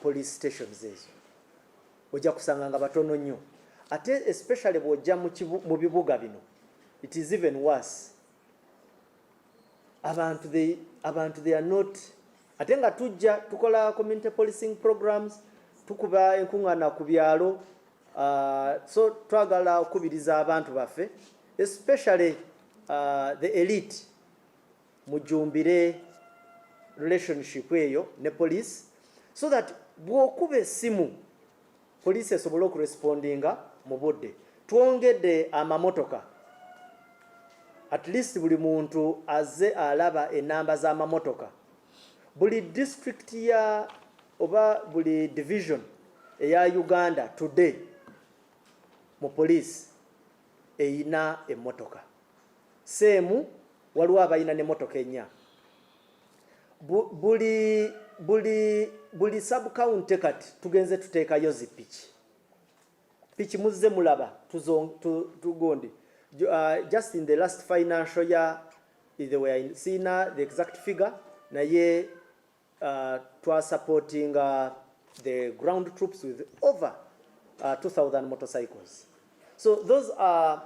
police stations ezo ojja kusanga nga batono nnyo ate especially bw'ojja mu bibuga bino it is even worse abantu they are not ate nga tujja tukola community policing programs tukuba enkuŋŋaana ku byalo so twagala okubiriza abantu baffe especially the elite mujumbire relationship eyo ne police so that bw'okuba essimu police esobole okurespondinga mu budde twongedde amamotoka at least buli muntu azze alaba enamba z'amamotoka buli district ya oba buli division eya Uganda today mu police eyina emmotoka seemu waliwo abayina n'emmotoka ennya buli sub county kati tugenze tuteekayo zipiki muzze mulaba tugondi just in the last financial year they were sina the exact figure naye twa supporting the ground troops with over 2,000 motorcycles. So those are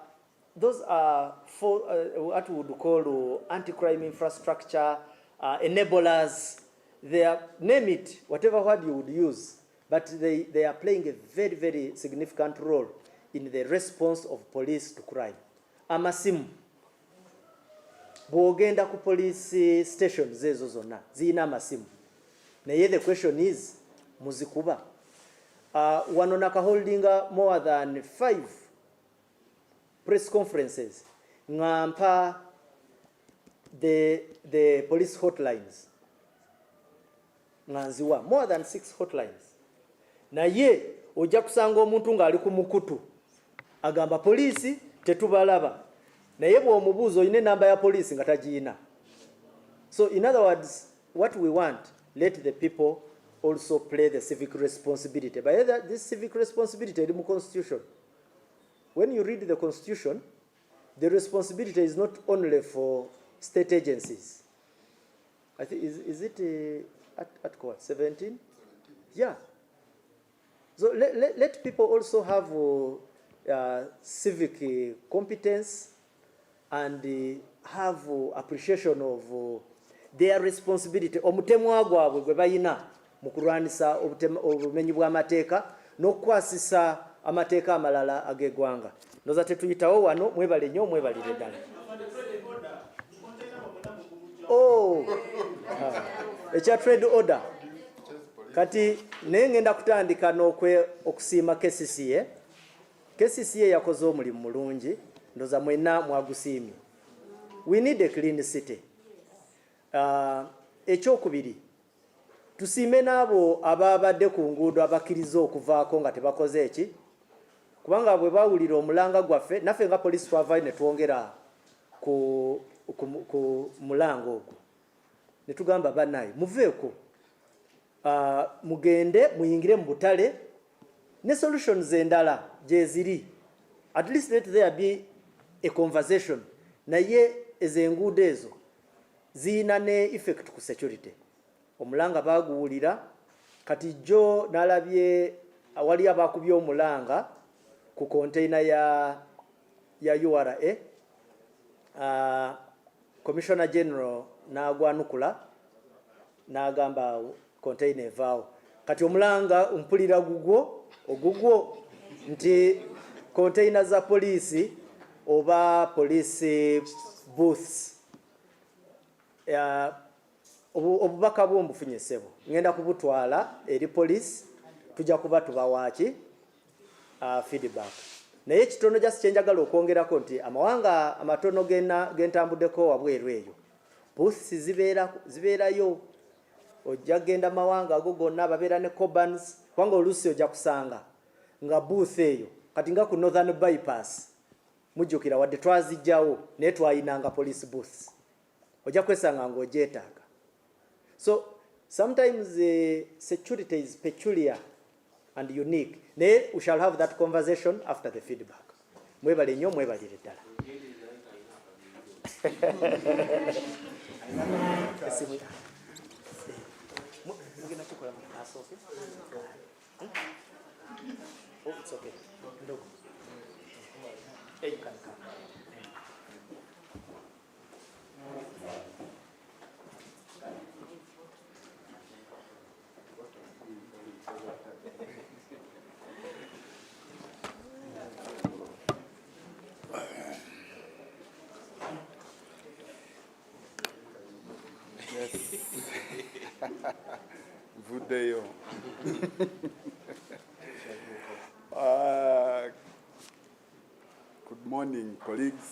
for what we would call anti-crime infrastructure enablers. They are, name it, whatever word you would use, but they are playing a very, very significant role in the response of police to crime. Amasimu bw'ogenda ku police stations ezo zonna ziyina amasimu naye the question is muzikuba wano nakaholdinga more than 5 press conferences ngampa the police hotlines nganziwa more than 6 hotlines naye ojja kusanga omuntu ng'ali ku mukutu agamba poliisi tetubalaba naye bw'omubuuza olina enamba ya poliisi nga tagiina. So in other words, what we want, let the people also play the civic responsibility. But this civic responsibility is in the Constitution. When you read the Constitution, the responsibility is not only for state agencies. I think is it Article 17? Yeah. So let people also have civic competence and have appreciation of their responsibility. Omutemwa gwabwe gwe bayina mu kulwanisa obumenyi bw'amateeka n'okukwasisa amateeka amalala ag'eggwanga. Ndoza tetuyitawo wano mwebale nnyo mwebalire ddala. Oh, ekya trade order. Kati naye ngenda kutandika n'okusiima KCCA. KCCA yakoze omulimu mulungi ndoza mwena mwagusiimye. We need a clean city. Ekyokubiri, tusiime n'abo ababadde ku nguudo abakkiriza okuvaako nga tebakoze eki, kubanga bwe bawulira omulanga gwaffe naffe nga poliisi twavaayo ne twongera ku mulanga ogwo ne tugamba bannaye muveeko, mugende muyingire mu butale ne solutions endala gye ziri. At least let there be a conversation. Naye ezo enguudo ezo ziyina ne effect ku security. Omulanga baguwulira, kati jjo nalabye awali abakubye omulanga ku container ya URA. Commissioner General n'agwanukula n'agamba container evaawo. Kati omulanga mpulira ogugwo nti container za poliisi oba police booths. Obubaka bw'ombufunye ssebo ngenda kubutwala eri poliisi, tujja kuba tubawaaki feedback. Naye ekitono jasi kyenjagala okwongerako nti amawanga amatono gentambuddeko wabweru eyo booths zibeerayo. Ojja genda mawanga ago gonna babeera ne cobans, kubanga oluusi ojja kusanga nga booth eyo kati nga ku northern bypass mujjukira wadde twazijjawo naye twayinanga police booths, ojja kwesanga ng'ogyetaaga. So sometimes security is peculiar and unique. Naye we shall have that conversation after the feedback. Mwebale nnyo, mwebalire ddala. Oh, it's okay. Look. Hey, you can come. Vudeyo. Good morning, colleagues.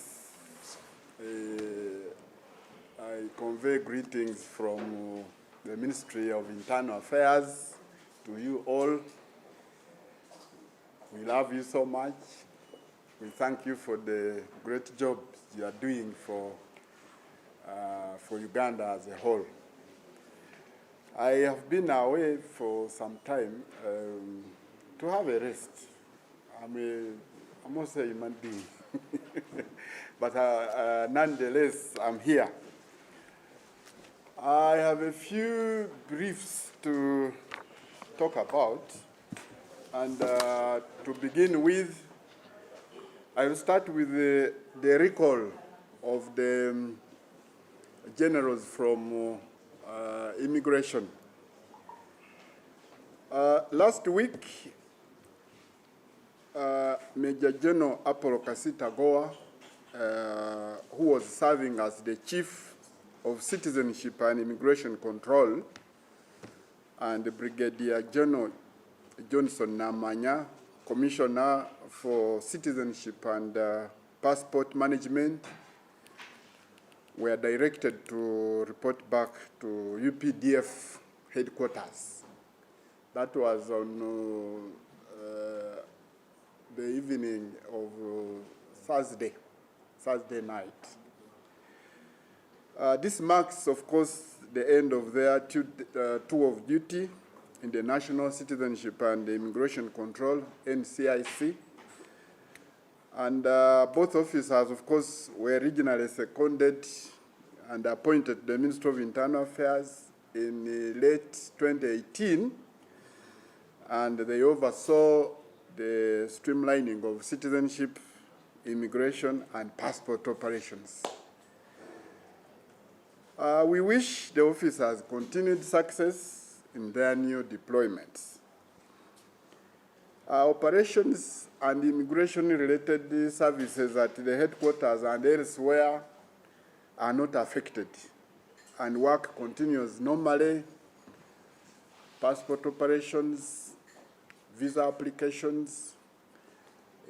I convey greetings from the Ministry of Internal Affairs to you all. We love you so much. We thank you for the great job you are doing for Uganda as a whole. I have been away for some time to have a rest. I'm also a human being, but nonetheless, I'm here. I have a few briefs to talk about, and to begin with, I will start with the recall of the generals from immigration. Last week, Major General Apollo Kasita Goa, who was serving as the Chief of Citizenship and Immigration Control, and Brigadier General Johnson Namanya, Commissioner for Citizenship and Passport Management, were directed to report back to UPDF headquarters. That was on the evening of Thursday night. This marks, of course, the end of their tour of duty in the National Citizenship and Immigration Control, NCIC. And both officers, of course, were regionally seconded and appointed to the Ministry of Internal Affairs in late 2018, and they oversaw the streamlining of citizenship, immigration, and passport operations. We wish the officers continued success in their new deployments. Operations and immigration-related services at the headquarters and elsewhere are not affected, and work continues normally. Passport operations, visa applications,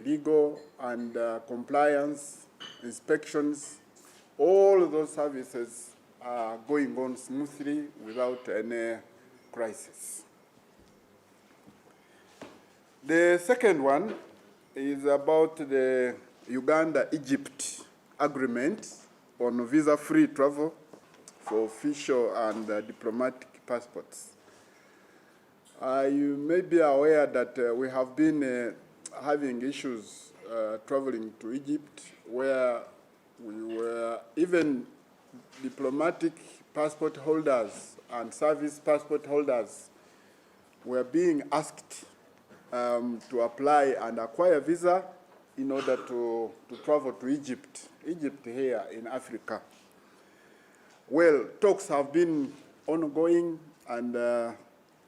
legal and compliance inspections, all those services are going on smoothly without any crisis. The second one is about the Uganda-Egypt agreement on visa-free travel for official and diplomatic passports. You may be aware that we have been having issues traveling to Egypt, where we were even diplomatic passport holders and service passport holders were being asked to apply and acquire visa in order to travel to Egypt here in Africa. Well, talks have been ongoing, and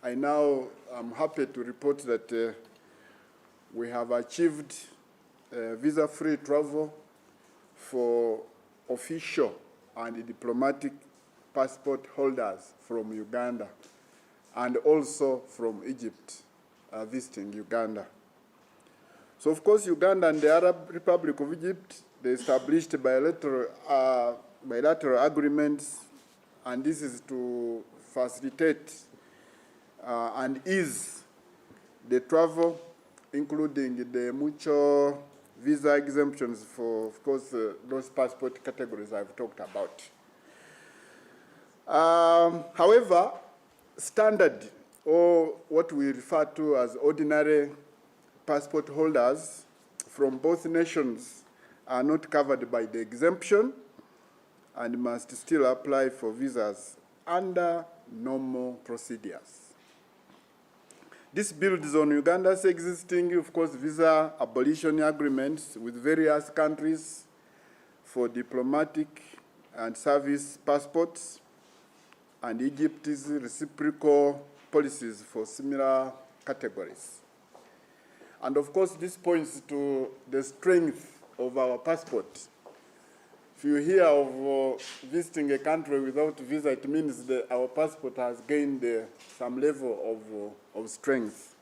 I now am happy to report that we have achieved visa-free travel for official and diplomatic passport holders from Uganda and also from Egypt visiting Uganda. So, of course, Uganda and the Arab Republic of Egypt, they established bilateral agreements, and this is to facilitate and ease the travel, including the mutual visa exemptions for, of course, those passport categories I've talked about. However, standard, or what we refer to as ordinary passport holders from both nations are not covered by the exemption and must still apply for visas under normal procedures. This builds on Uganda's existing, of course, visa abolition agreements with various countries for diplomatic and service passports, and Egypt's reciprocal policies for similar categories. And of course, this points to the strength of our passport. If you hear of visiting a country without visa, it means that our passport has gained some level of strength.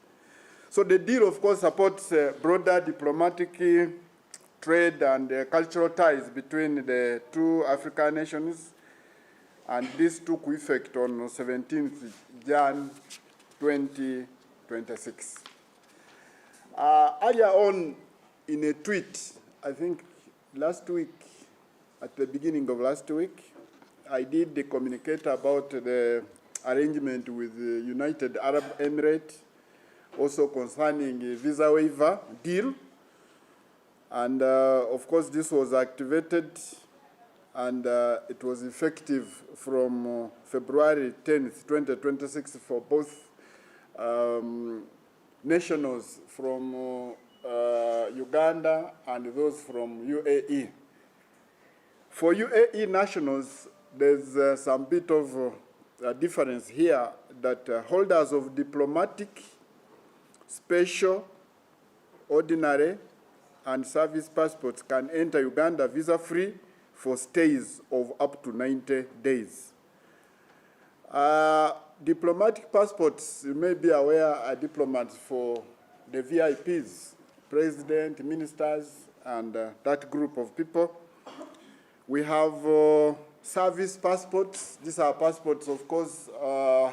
So the deal, of course, supports broader diplomatic, trade, and cultural ties between the two African nations, and this took effect on 17th Jan 2026. Earlier on, in a tweet, I think last week, at the beginning of last week, I did communicate about the arrangement with the United Arab Emirates, also concerning a visa waiver deal. And of course, this was activated, and it was effective from February 10th, 2026 for both nationals from Uganda and those from UAE. For UAE nationals, there's some bit of difference here that holders of diplomatic, special, ordinary, and service passports can enter Uganda visa-free for stays of up to 90 days. Diplomatic passports, you may be aware, are diplomats for the VIPs, president, ministers, and that group of people. We have service passports. These are passports, of course,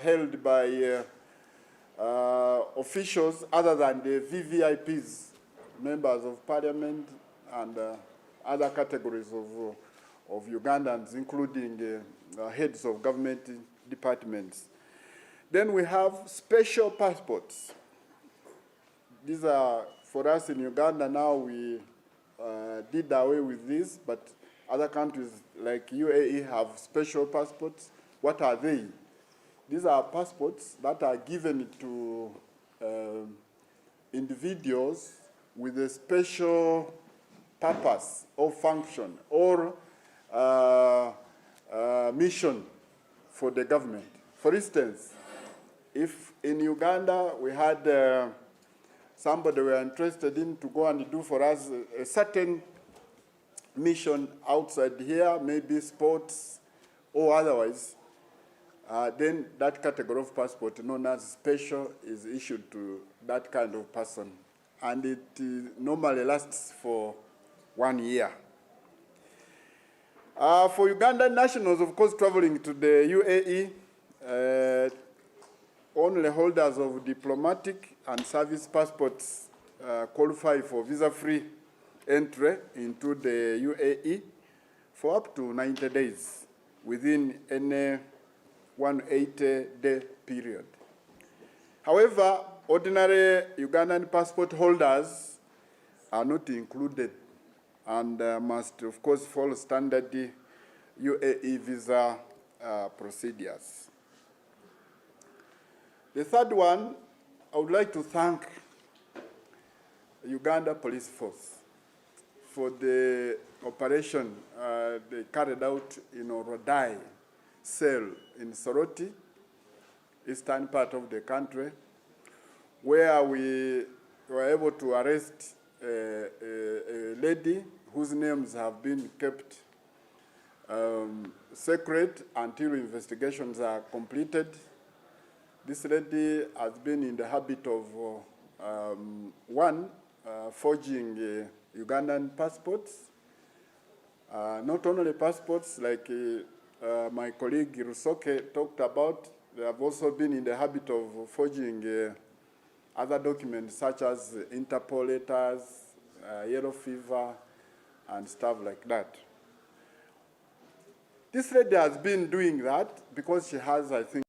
held by officials other than the VVIPs, members of parliament, and other categories of Ugandans, including heads of government departments. Then we have special passports. These are, for us in Uganda now, we did away with this, but other countries like UAE have special passports. What are they? These are passports that are given to individuals with a special purpose or function or mission for the government. For instance, if in Uganda we had somebody we were interested in to go and do for us a certain mission outside here, maybe sports or otherwise, then that category of passport known as special is issued to that kind of person. And it normally lasts for 1 year. For Ugandan nationals, of course, traveling to the UAE, only holders of diplomatic and service passports qualify for visa-free entry into the UAE for up to 90 days within any 180-day period. However, ordinary Ugandan passport holders are not included and must, of course, follow standard UAE visa procedures. The third one, I would like to thank Uganda Police Force for the operation they carried out in Orodai cell in Soroti, eastern part of the country, where we were able to arrest a lady whose names have been kept secret until investigations are completed. This lady has been in the habit of forging Ugandan passports. Not only passports, like my colleague Rusoke talked about, they have also been in the habit of forging other documents such as Interpol letters, yellow fever, and stuff like that. This lady has been doing that because she has, I think,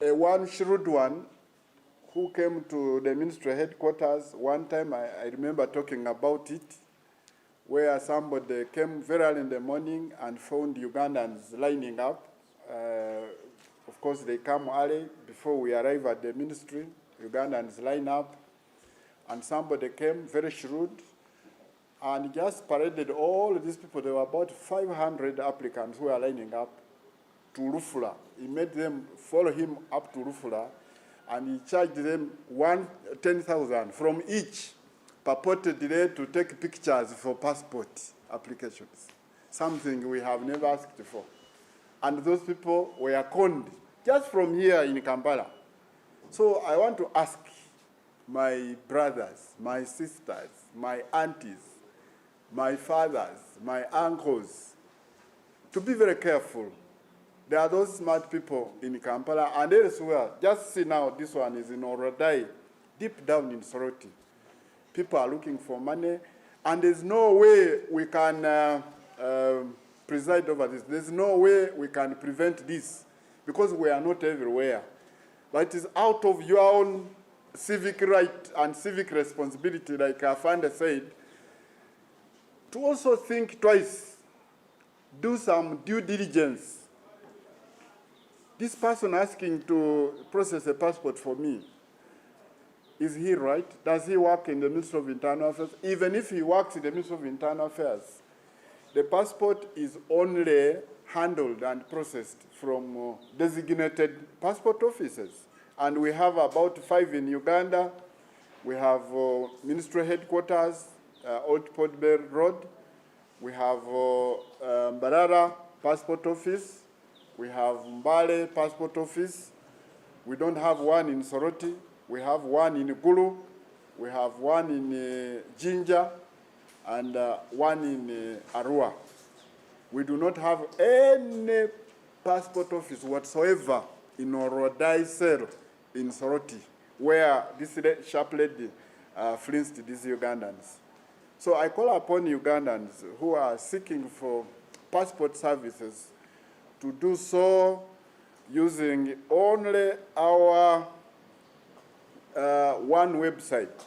one shrewd one who came to the ministry headquarters. One time I remember talking about it, where somebody came very early in the morning and found Ugandans lining up. Of course, they come early before we arrive at the ministry. Ugandans line up, and somebody came very shrewd and just paraded all these people. There were about 500 applicants who were lining up to Rufula. He made them follow him up to Rufula, and he charged them 10,000 from each, purportedly to take pictures for passport applications, something we have never asked for. And those people were conned just from here in Kampala. So I want to ask my brothers, my sisters, my aunties, my fathers, my uncles, to be very careful. There are those smart people in Kampala and elsewhere. Just see now, this one is in Orodai, deep down in Soroti. People are looking for money, and there's no way we can preside over this. There's no way we can prevent this, because we are not everywhere. But it is out of your own civic right and civic responsibility, like Afanda said, to also think twice, do some due diligence. This person asking to process a passport for me, is he right? Does he work in the Ministry of Internal Affairs? Even if he works in the Ministry of Internal Affairs, the passport is only handled and processed from designated passport offices. And we have about 5 in Uganda. We have ministry headquarters, Old Port Bell Road. We have Mbarara Passport Office. We have Mbale Passport Office. We don't have one in Soroti. We have one in Gulu. We have one in Jinja, and one in Arua. We do not have any passport office whatsoever in Orodai cell in Soroti, where this sharp lady fleeced these Ugandans. So I call upon Ugandans who are seeking for passport services to do so using only our one website,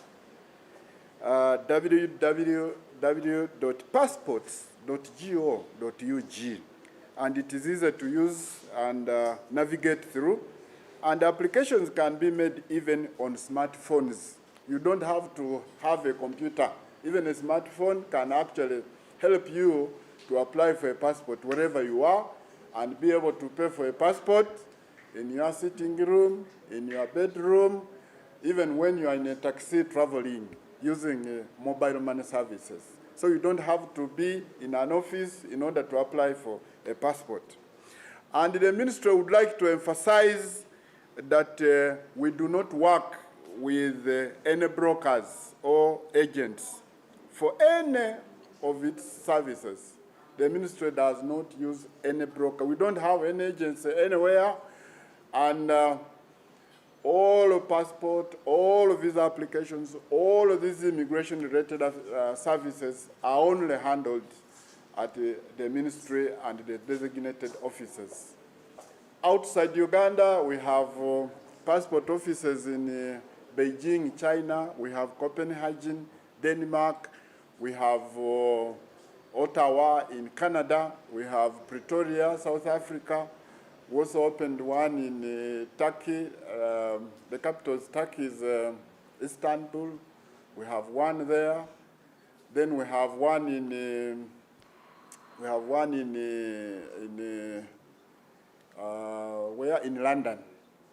www.passports.go.ug, and it is easy to use and navigate through, and applications can be made even on smartphones. You don't have to have a computer. Even a smartphone can actually help you to apply for a passport wherever you are and be able to pay for a passport in your sitting room, in your bedroom, even when you are in a taxi traveling using mobile money services. So you don't have to be in an office in order to apply for a passport. And the ministry would like to emphasize that we do not work with any brokers or agents for any of its services. The ministry does not use any broker. We don't have any agents anywhere, and all of passport, all of these applications, all of these immigration-related services are only handled at the ministry and the designated offices. Outside Uganda, we have passport offices in Beijing, China. We have Copenhagen, Denmark. We have Ottawa in Canada. We have Pretoria, South Africa. We also opened one in Turkey. The capital of Turkey is Istanbul. We have one there. Then we have one in where in London.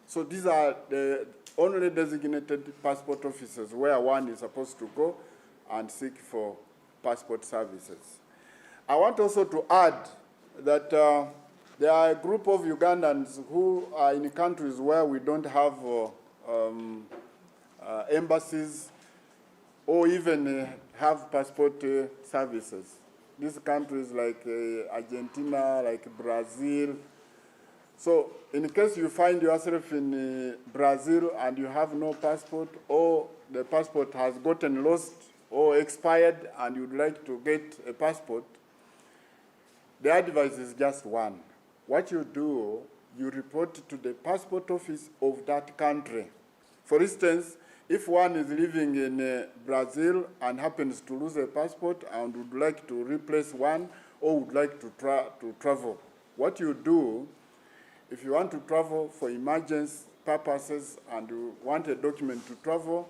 So these are the only designated passport offices where one is supposed to go and seek for passport services. I want also to add that there are a group of Ugandans who are in countries where we don't have embassies or even have passport services. These countries like Argentina, like Brazil. So in case you find yourself in Brazil and you have no passport, or the passport has gotten lost or expired and you'd like to get a passport, the advice is just one. What you do, you report to the passport office of that country. For instance, if one is living in Brazil and happens to lose a passport and would like to replace one or would like to travel, what you do, if you want to travel for emergency purposes and you want a document to travel,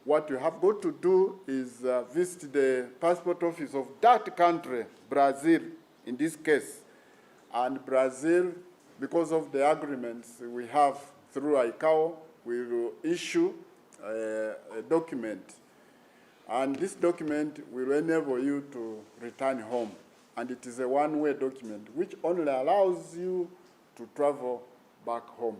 what you have got to do is visit the passport office of that country, Brazil in this case. And Brazil, because of the agreements we have through ICAO, will issue a document. And this document will enable you to return home. And it is a one-way document, which only allows you to travel back home.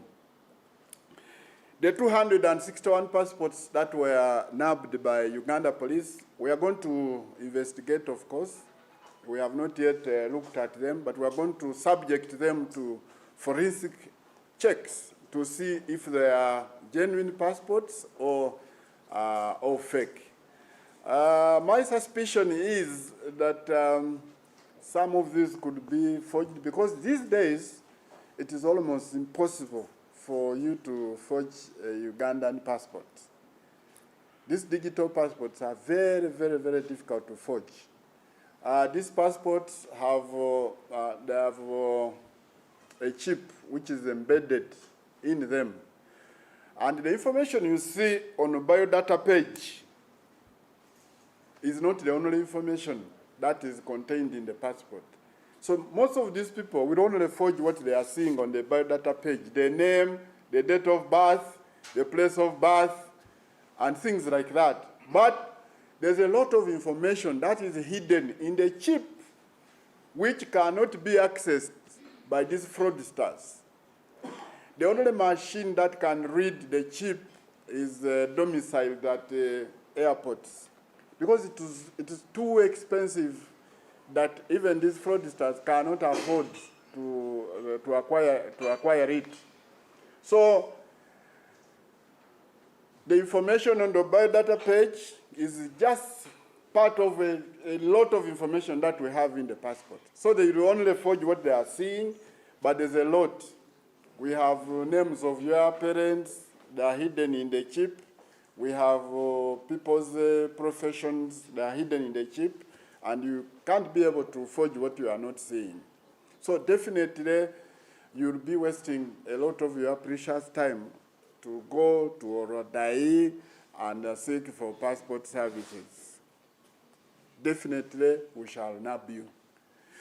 The 261 passports that were nabbed by Uganda police, we are going to investigate, of course. We have not yet looked at them, but we are going to subject them to forensic checks to see if they are genuine passports or fake. My suspicion is that some of these could be forged, because these days it is almost impossible for you to forge a Ugandan passport. These digital passports are very, very, very difficult to forge. These passports have, they have a chip which is embedded in them. And the information you see on the biodata page is not the only information that is contained in the passport. So most of these people will only forge what they are seeing on the biodata page: the name, the date of birth, the place of birth, and things like that. But there's a lot of information that is hidden in the chip, which cannot be accessed by these fraudsters. The only machine that can read the chip is domiciled at airports, because it is too expensive that even these fraudsters cannot afford to acquire it. So The information on the biodata page is just part of a lot of information that we have in the passport. So they will only forge what they are seeing, but there's a lot. We have names of your parents, they are hidden in the chip. We have people's professions, they are hidden in the chip, and you can't be able to forge what you are not seeing. So definitely, you'll be wasting a lot of your precious time to go to Orodai and seek for passport services. Definitely, we shall not be.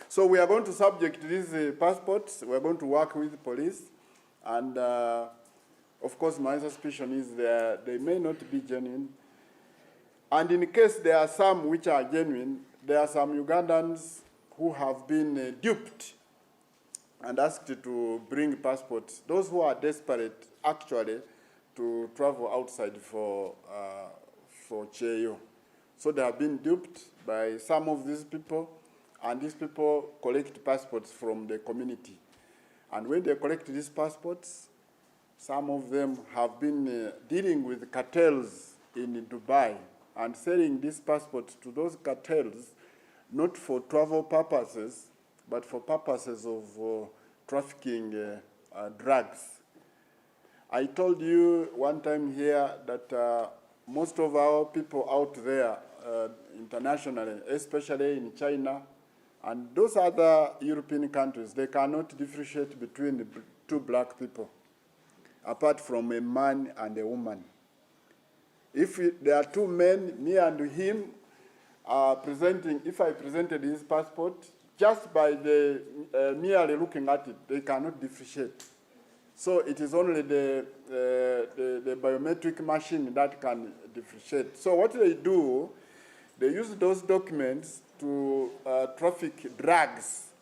So we are going to subject these passports. We are going to work with the police, and of course, my suspicion is that they may not be genuine. And in case there are some which are genuine, there are some Ugandans who have been duped and asked to bring passports. Those who are desperate, actually, to travel outside for Cheyo. So they have been duped by some of these people, and these people collect passports from the community. And when they collect these passports, some of them have been dealing with cartels in Dubai and selling these passports to those cartels, not for travel purposes, but for purposes of trafficking drugs. I told you one time here that most of our people out there internationally, especially in China and those other European countries, they cannot differentiate between the two black people, apart from a man and a woman. If there are two men, me and him, presenting, if I presented his passport, just by the merely looking at it, they cannot differentiate. So it is only the biometric machine that can differentiate. So what they do, they use those documents to traffic drugs,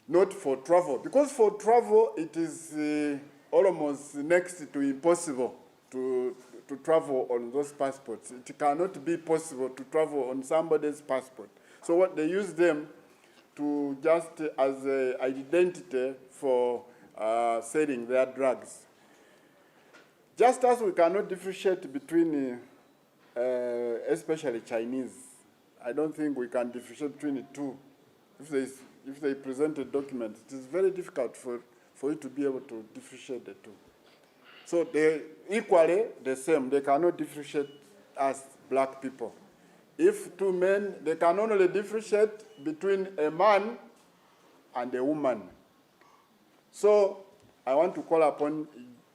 not for travel. Because for travel, it is almost next to impossible to travel on those passports. It cannot be possible to travel on somebody's passport. So what they use them to just as an identity for selling their drugs. Just as we cannot differentiate between, especially Chinese, I don't think we can differentiate between the two. If they present a document, it is very difficult for you to be able to differentiate the two. So they equally the same. They cannot differentiate as black people. If two men, they can only differentiate between a man and a woman. So I want to call upon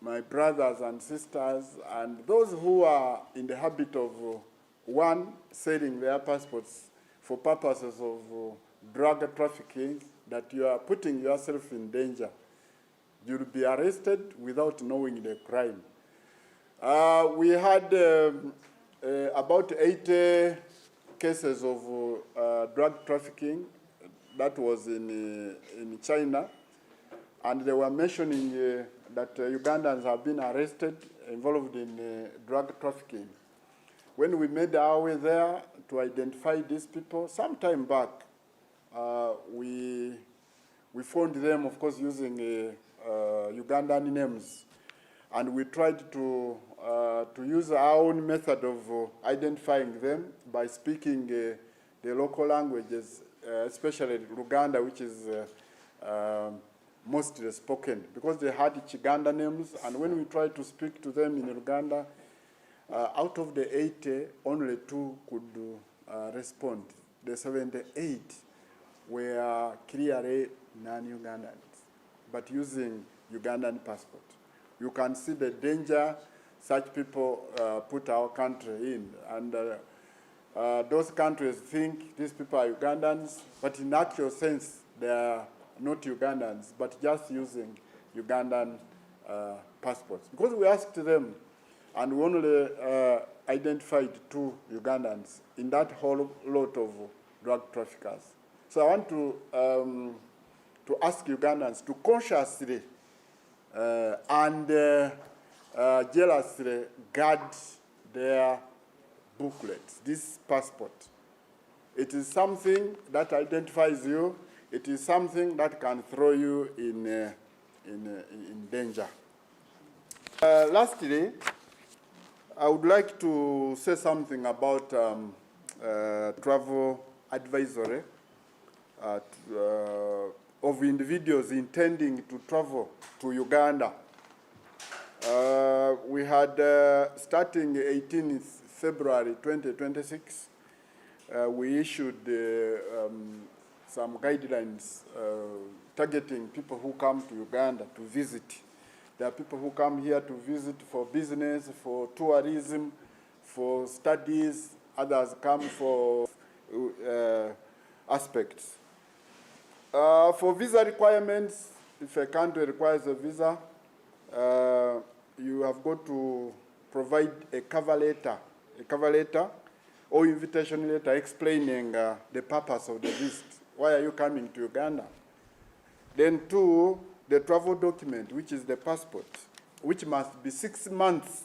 my brothers and sisters and those who are in the habit of, one, selling their passports for purposes of drug trafficking, that you are putting yourself in danger. You'll be arrested without knowing the crime. We had about 80 cases of drug trafficking that was in China, and they were mentioning that Ugandans have been arrested involved in drug trafficking. When we made our way there to identify these people, some time back, we found them, of course, using Ugandan names, and we tried to use our own method of identifying them by speaking the local languages, especially Luganda, which is mostly spoken, because they had Chiganda names, and when we tried to speak to them in Luganda, out of the 80, only 2 could respond. The 78 were clearly non-Ugandans, but using Ugandan passport. You can see the danger such people put our country in. And those countries think these people are Ugandans, but in actual sense, they are not Ugandans, but just using Ugandan passports. Because we asked them, and we only identified 2 Ugandans in that whole lot of drug traffickers. So I want to ask Ugandans to consciously and jealously guard their booklets, this passport. It is something that identifies you. It is something that can throw you in danger. Lastly, I would like to say something about travel advisory of individuals intending to travel to Uganda. We had, starting 18th February 2026, we issued some guidelines targeting people who come to Uganda to visit. There are people who come here to visit for business, for tourism, for studies. Others come for aspects. For visa requirements, if a country requires a visa, you have got to provide a cover letter or invitation letter explaining the purpose of the visit. Why are you coming to Uganda? Then 2, the travel document, which is the passport, which must be 6 months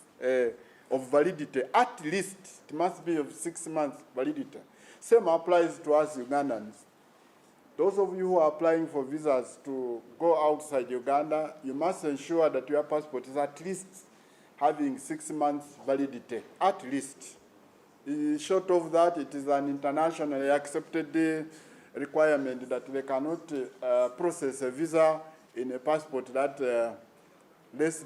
of validity, at least. It must be of 6 months validity. Same applies to us Ugandans. Those of you who are applying for visas to go outside Uganda, you must ensure that your passport is at least having 6 months validity, at least. Short of that, it is an internationally accepted requirement that they cannot process a visa in a passport that is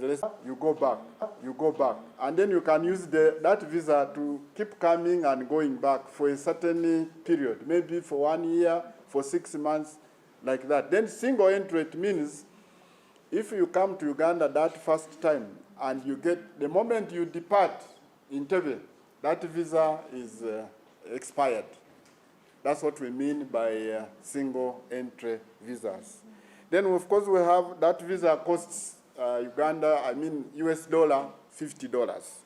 less. You go back, and then you can use that visa to keep coming and going back for a certain period, maybe for 1 year, for 6 months, like that. Then single entry, it means if you come to Uganda that first time and you get, the moment you depart Entebbe, that visa is expired. That's what we mean by single entry visas. Then, of course, we have that visa costs Uganda, US dollar, $50.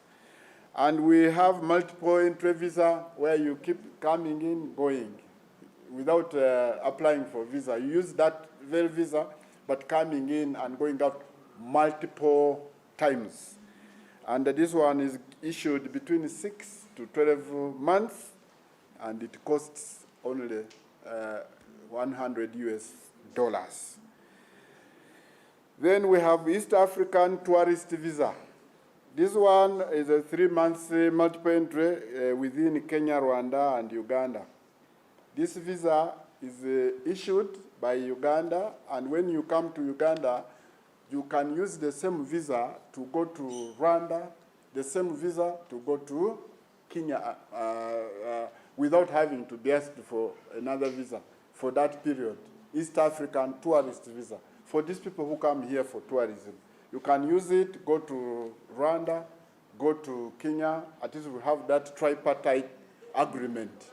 And we have multiple entry visa where you keep coming in, going, without applying for visa. You use that very visa, but coming in and going out multiple times. And this one is issued between 6 to 12 months, and it costs only $100 US. Then we have East African tourist visa. This one is a 3 months multiple entry within Kenya, Rwanda, and Uganda. This visa is issued by Uganda, and when you come to Uganda, you can use the same visa to go to Rwanda, the same visa to go to Kenya without having to be asked for another visa for that period. East African tourist visa. For these people who come here for tourism, you can use it, go to Rwanda, go to Kenya. At least we have that tripartite agreement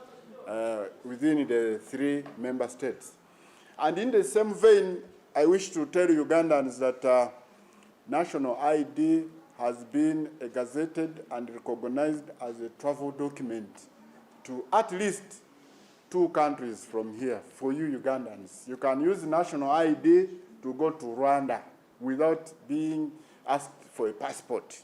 within the 3 member states. And in the same vein, I wish to tell Ugandans that national ID has been gazetted and recognized as a travel document to at least 2 countries from here. For you Ugandans, you can use national ID to go to Rwanda without being asked for a passport.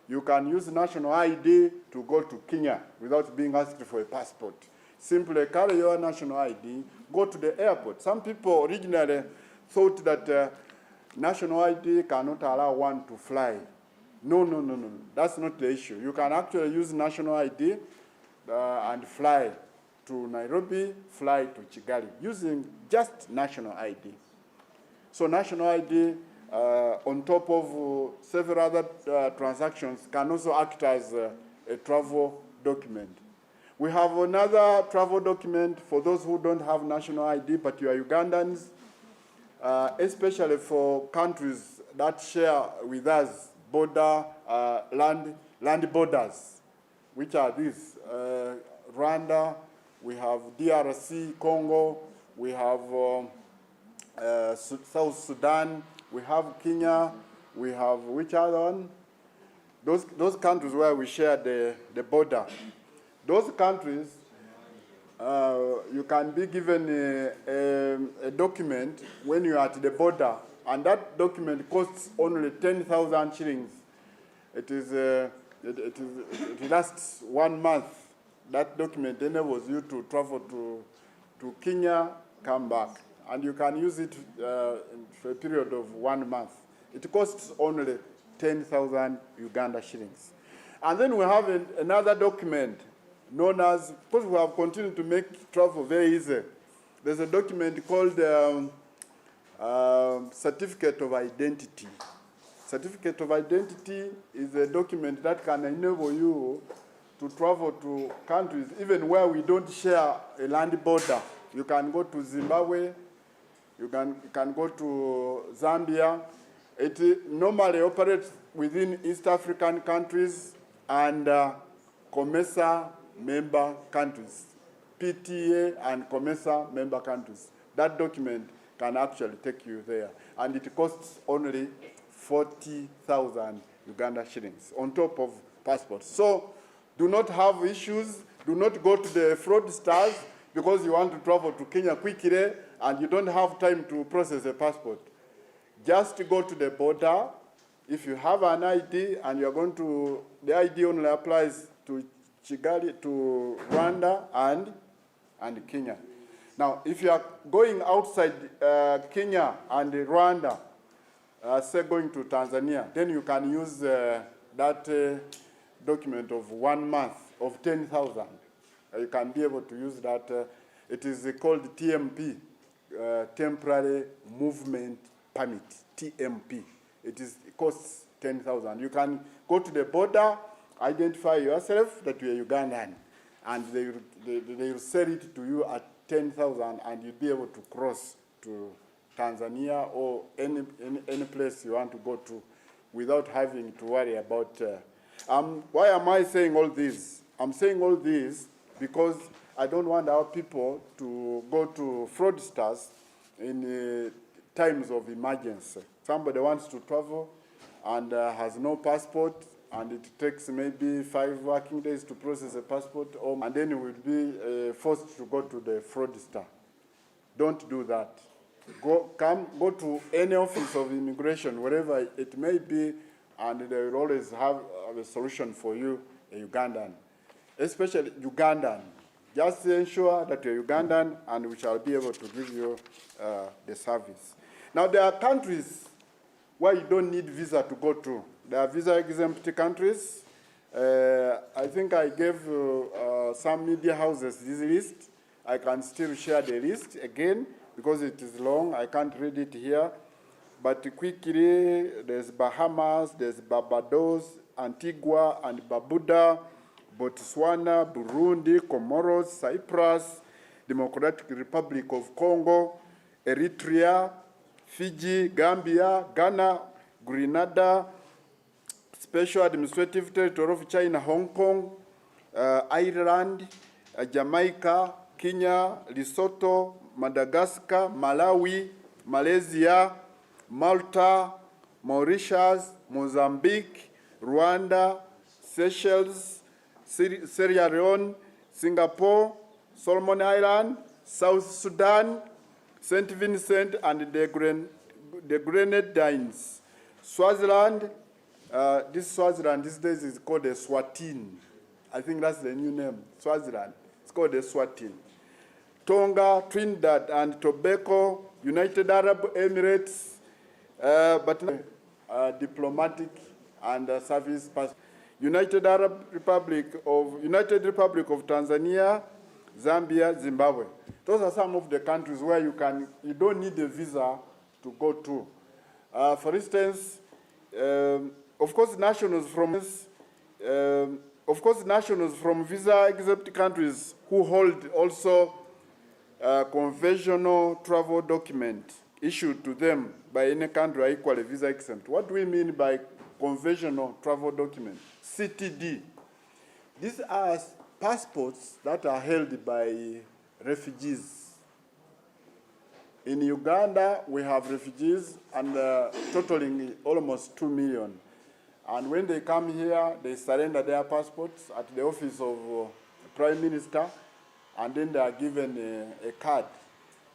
You can use national ID to go to Kenya without being asked for a passport. Simply carry your national ID, go to the airport. Some people originally thought that national ID cannot allow one to fly. No. That's not the issue. You can actually use national ID and fly to Nairobi, fly to Kigali, using just national ID. So national ID, on top of several other transactions, can also act as a travel document. We have another travel document for those who don't have national ID, but you are Ugandans, especially for countries that share with us border, land borders, which are these: Rwanda, we have DRC, Congo, we have South Sudan, we have Kenya, we have which other one? Those countries where we share the border. Those countries, you can be given a document when you are at the border, and that document costs only 10,000 shillings. It lasts 1 month. That document enables you to travel to Kenya, come back, and you can use it for a period of 1 month. It costs only 10,000 Uganda shillings. And then we have another document known as, because we have continued to make travel very easy, there's a document called Certificate of Identity. Certificate of Identity is a document that can enable you to travel to countries even where we don't share a land border. You can go to Zimbabwe, you can go to Zambia. It normally operates within East African countries and COMESA member countries, PTA and COMESA member countries. That document can actually take you there. And it costs only 40,000 Uganda shillings on top of passports. So do not have issues. Do not go to the fraudsters because you want to travel to Kenya quickly and you don't have time to process a passport. Just go to the border. If you have an ID and you're going to, the ID only applies to Kigali, to Rwanda and Kenya. Now, if you are going outside Kenya and Rwanda, say going to Tanzania, then you can use that document of 1 month of 10,000. You can be able to use that. It is called TMP, Temporary Movement Permit, TMP. It costs 10,000. You can go to the border, identify yourself that you are Ugandan, and they will sell it to you at 10,000, and you'll be able to cross to Tanzania or any place you want to go to without having to worry about. Why am I saying all this? I'm saying all this because I don't want our people to go to fraudsters in times of emergency. Somebody wants to travel and has no passport, and it takes maybe 5 working days to process a passport, and then you will be forced to go to the fraudster. Don't do that. Go to any office of immigration, wherever it may be, and they will always have a solution for you, a Ugandan. Especially Ugandan. Just ensure that you're Ugandan, and we shall be able to give you the service. Now, there are countries where you don't need visa to go to. There are visa-exempt countries. I think I gave some media houses this list. I can still share the list again because it is long. I can't read it here. But quickly, there's Bahamas, there's Barbados, Antigua and Barbuda, Botswana, Burundi, Comoros, Cyprus, Democratic Republic of Congo, Eritrea, Fiji, Gambia, Ghana, Grenada, Special Administrative Territory of China, Hong Kong, Ireland, Jamaica, Kenya, Lesotho, Madagascar, Malawi, Malaysia, Malta, Mauritius, Mozambique, Rwanda, Seychelles, Sierra Leone, Singapore, Solomon Island, South Sudan, St. Vincent and the Grenadines, Swaziland. This Swaziland these days is called the Swatini. I think that's the new name, Swaziland. It's called the Swatini. Tonga, Trinidad and Tobago, United Arab Emirates, but diplomatic and service pass. United Republic of Tanzania, Zambia, Zimbabwe. Those are some of the countries where you don't need a visa to go to. For instance, of course, nationals from visa-exempt countries who hold also conventional travel document issued to them by any country are equally visa-exempt. What do we mean by conventional travel document? CTD. These are passports that are held by refugees. In Uganda, we have refugees and totaling almost 2 million. And when they come here, they surrender their passports at the office of the Prime Minister, and then they are given a card.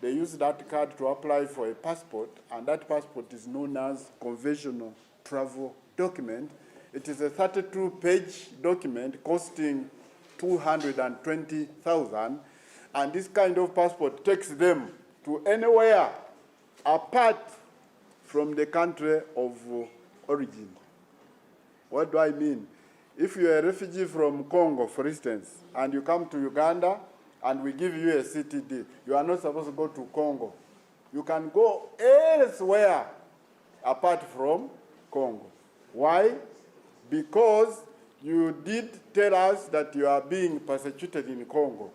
They use that card to apply for a passport, and that passport is known as conventional travel document. It is a 32-page document costing 220,000, and this kind of passport takes them to anywhere apart from the country of origin. What do I mean? if you're a refugee from Congo, for instance, and you come to Uganda and we give you a CTD, you are not supposed to go to Congo. You can go elsewhere apart from Congo. Why? Because you did tell us that you are being persecuted in Congo.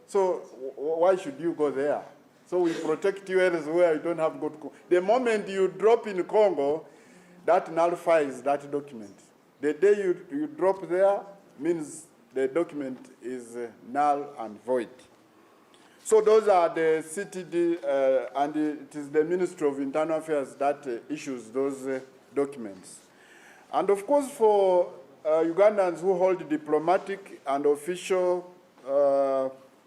So why should you go there? So we protect you elsewhere, you don't have to go to Congo. The moment you drop in Congo, that nullifies that document. The day you drop there means the document is null and void. So those are the CTD, and it is the Ministry of Internal Affairs that issues those documents. And of course, for Ugandans who hold diplomatic and official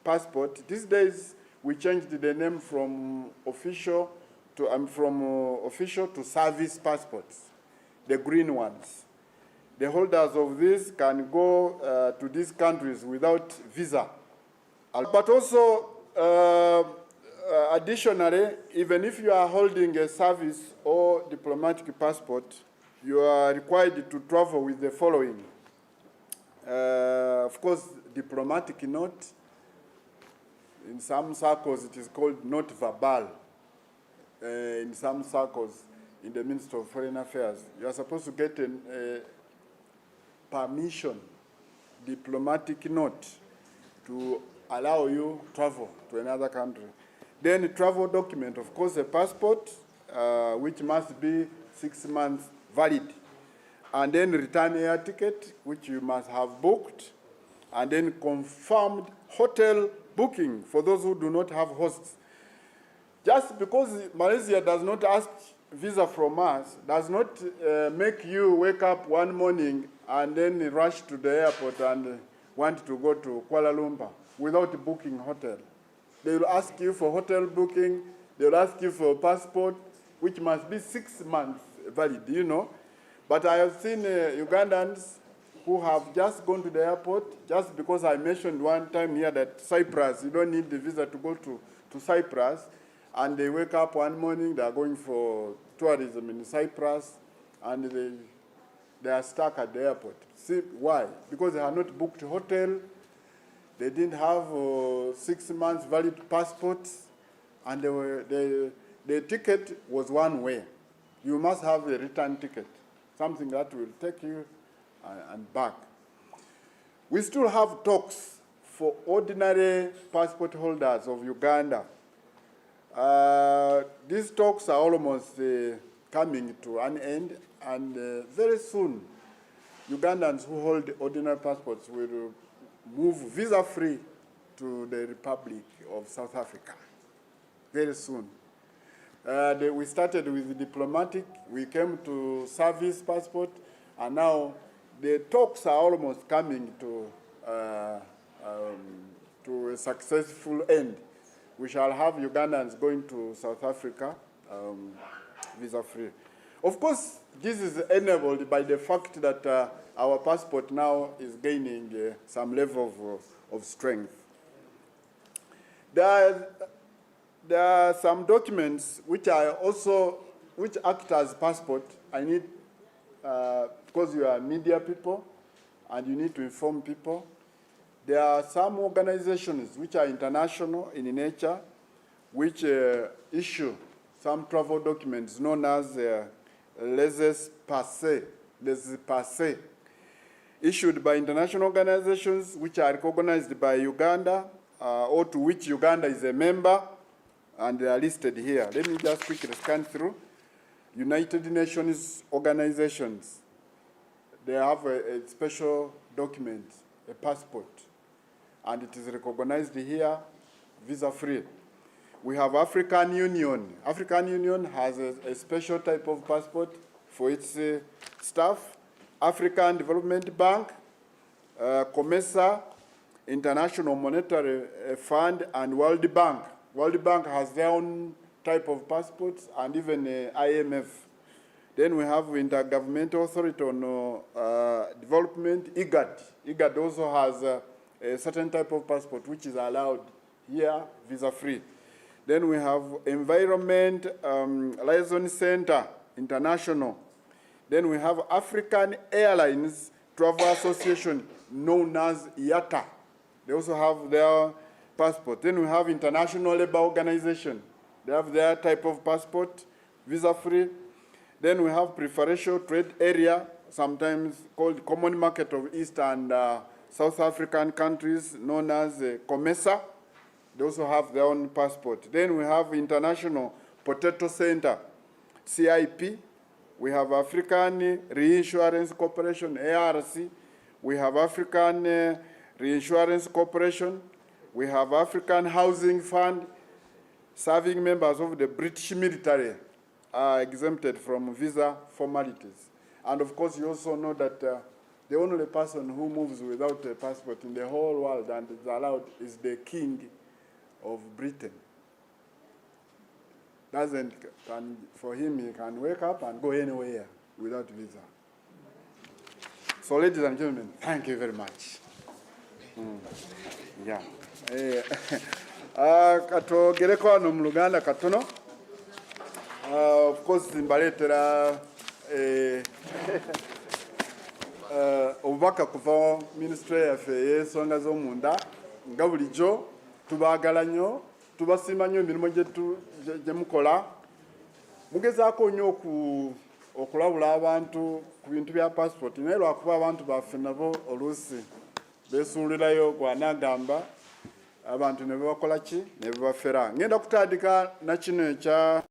passport, these days we changed the name from official to service passports, the green ones. The holders of this can go to these countries without visa. But also, additionally, even if you are holding a service or diplomatic passport, you are required to travel with the following. Of course, diplomatic note. In some circles, it is called note verbal. In some circles, in the Ministry of Foreign Affairs, you are supposed to get a permission, diplomatic note, to allow you travel to another country. Then a travel document, of course, a passport, which must be 6 months valid. And then return air ticket, which you must have booked. And then confirmed hotel booking for those who do not have hosts. Just because Malaysia does not ask visa from us, does not make you wake up one morning and then rush to the airport and want to go to Kuala Lumpur without booking hotel. They will ask you for hotel booking, they will ask you for a passport, which must be 6 months valid, you know. But I have seen Ugandans who have just gone to the airport, just because I mentioned one time here that Cyprus, you don't need the visa to go to Cyprus, and they wake up one morning, they are going for tourism in Cyprus, and they are stuck at the airport. See, why? Because they have not booked a hotel, they didn't have 6 months valid passports, and the ticket was one way. You must have a return ticket, something that will take you and back. We still have talks for ordinary passport holders of Uganda. These talks are almost coming to an end, and very soon, Ugandans who hold ordinary passports will move visa-free to the Republic of South Africa very soon. We started with diplomatic, we came to service passport, and now the talks are almost coming to a successful end. We shall have Ugandans going to South Africa visa-free. Of course, this is enabled by the fact that our passport now is gaining some level of strength. There are some documents which act as passport. I need, because you are media people and you need to inform people. There are some organizations which are international in nature, which issue some travel documents known as laissez-passer, issued by international organizations which are recognized by Uganda, or to which Uganda is a member, and they are listed here. Let me just quickly scan through. United Nations organizations, they have a special document, a passport, and it is recognized here, visa-free. We have African Union. African Union has a special type of passport for its staff. African Development Bank, COMESA, International Monetary Fund, and World Bank. World Bank has their own type of passports, and even IMF. Then we have Intergovernmental Authority on Development, IGAD. IGAD also has a certain type of passport which is allowed here, visa-free. Then we have Environment Liaison Center International. Then we have African Airlines travel association known as IATA. They also have their passport. Then we have International Labour Organization. They have their type of passport, visa-free. Then we have preferential trade area, sometimes called Common Market of East and South African countries, known as COMESA. They also have their own passport. Then we have International Potato Center, CIP. We have African Reinsurance Corporation, ARC. We have African Reinsurance Corporation. We have African Housing Fund. Serving members of the British military are exempted from visa formalities. And of course, you also know that the only person who moves without a passport in the whole world and is allowed is the King of Britain. For him, he can wake up and go anywhere without visa. So, ladies and gentlemen, thank you very much. Yeah. Katogereko wano mu Luganda katono. Of course, mbaleetera obubaka kuva Ministry yaffe ey'ensonga z'omunda nga bulijjo tubaagala nnyo, tubasiima nnyo emirimu gye mukola. Mugezaako nnyo okulabula abantu ku bintu bya passport, naye lwakuba abantu baffe nabo oluusi beesuulirayo gwanagamba abantu ne bakola ki ne bafera. Ngenda kutandika na kino ekya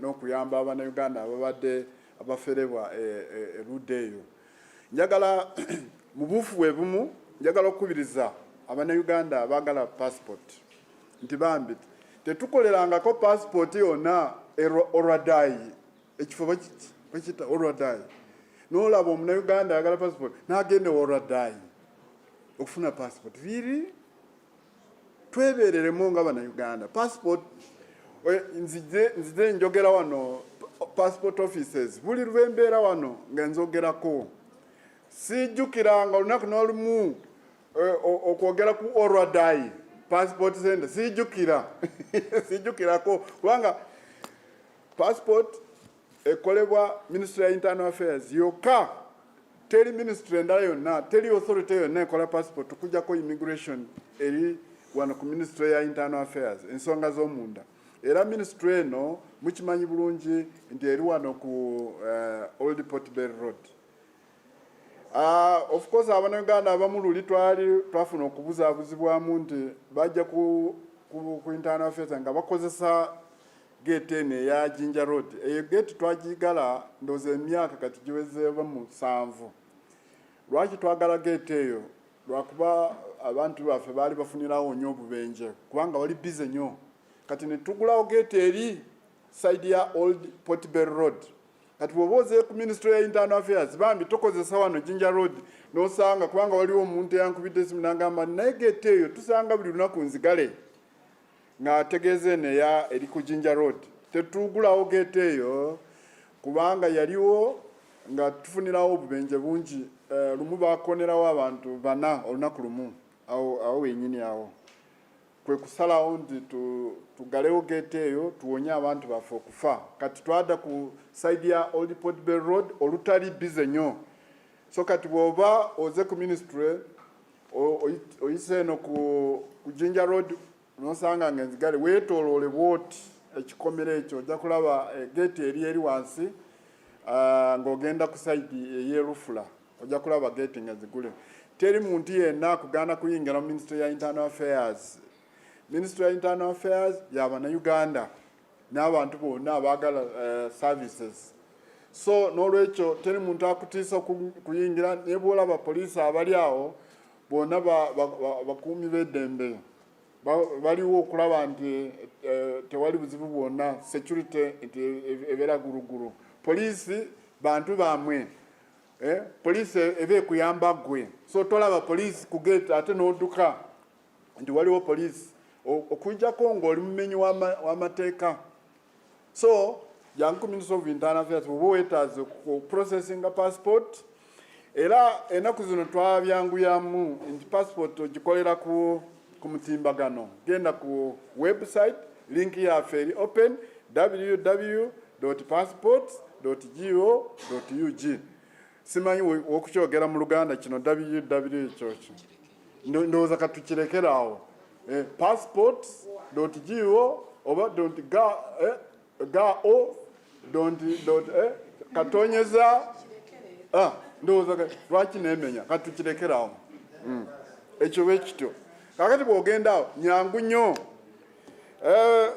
n'okuyamba abannayuganda ababadde abaferebwa erudda eyo. Njagala mu buufu bwe bumu njagala okukubiriza abannayuganda abaagala passport nti bambi tetukolerangako passport yonna olwadayi ekifo bakita olwadayi n'olaba omunnayuganda ayagala passport n'agenda olwadayi okufuna passport biri twebereremu nga bannayuganda passport nzije njogera wano passport offices buli lwembeera wano nga nzogerako sijjukiranga olunaku n'olumu okwogera ku olwadayi passport center sijjukirako kubanga passport ekolebwa ministry ya internal affairs yokka teri ministry endala yonna teri authority yonna ekola passport okujjako immigration eri wano ku ministry ya internal affairs ensonga z'omunda era ministry eno mukimanyi bulungi nti eri wano ku Old Port Bell Road. Of course abannayuganda abamu luli twafuna okubuzaabuzibwamu nti bajja ku internal affairs nga bakozesa gate eno eya Jinja Road. Eyo gate twagigala ndowooza emyaka kati giwezeeba mu 7. Lwaki twagala gate eyo? Lwakuba abantu baffe baali bafunirawo nnyo obubenje kubanga wali bize nnyo. Kati ne tugulawo gate eri side ya Old Port Bell Road. Kati bw'oba ku ministry ya internal affairs bambi tokozesa wano Jinja Road n'osanga kubanga waliwo omuntu eyankubidde esimu n'agamba naye gate eyo tusanga buli lunaku nzigale nga ategeeze neya eri ku Jinja Road. Tetugulawo gate eyo kubanga yaliwo nga tufunirawo obubenje bungi. Lumu bakonerawo abantu 4 olunaku lumu awo wenyini awo. Kwe kusalawo nti tugalewo gate eyo tuwonye abantu baffe okufa. Kati twada ku side ya Old Port Bell Road olutali bize nnyo. So kati bw'oba oze ku ministry oyise eno ku Jinja Road n'osanga ng'enzigale weetooloole bwoti ekikomera ekyo ojja kulaba gate eri wansi ng'ogenda ku side ey'erufula ojja kulaba gate nga zigule. Teri muntu yenna kugaana kuyingira mu ministry ya internal affairs. Ministry ya internal affairs y'Abannayuganda n'abantu bonna abaagala services. So n'olwekyo teri muntu akutiisa kuyingira ne bw'olaba poliisi abali awo bonna bakuumi b'eddembe baliwo okulaba nti tewali buzibu bwonna security nti ebeera gulugulu. Poliisi bantu bammwe poliisi eba ekuyamba ggwe. So tolaba poliisi ku gate ate n'odduka nti waliwo poliisi okujjako ng'oli mumenyi w'amateeka. So jangu Minister of Internal Affairs bw'oba weetaaze ku processing passport era ennaku zino twabyanguyamu nti passport ogikolera ku mutimbagano. Genda ku website link yaffe eri open www.passports.go.ug. Simanyi okukyogera mu Luganda kino www ekyo ndowooza katukirekerawo. Passports.go oba .go katonyeza ndowooza lwaki nemenya katukirekerawo ekyo bwekityo. Kakati bw'ogenda awo nyangu nnyo.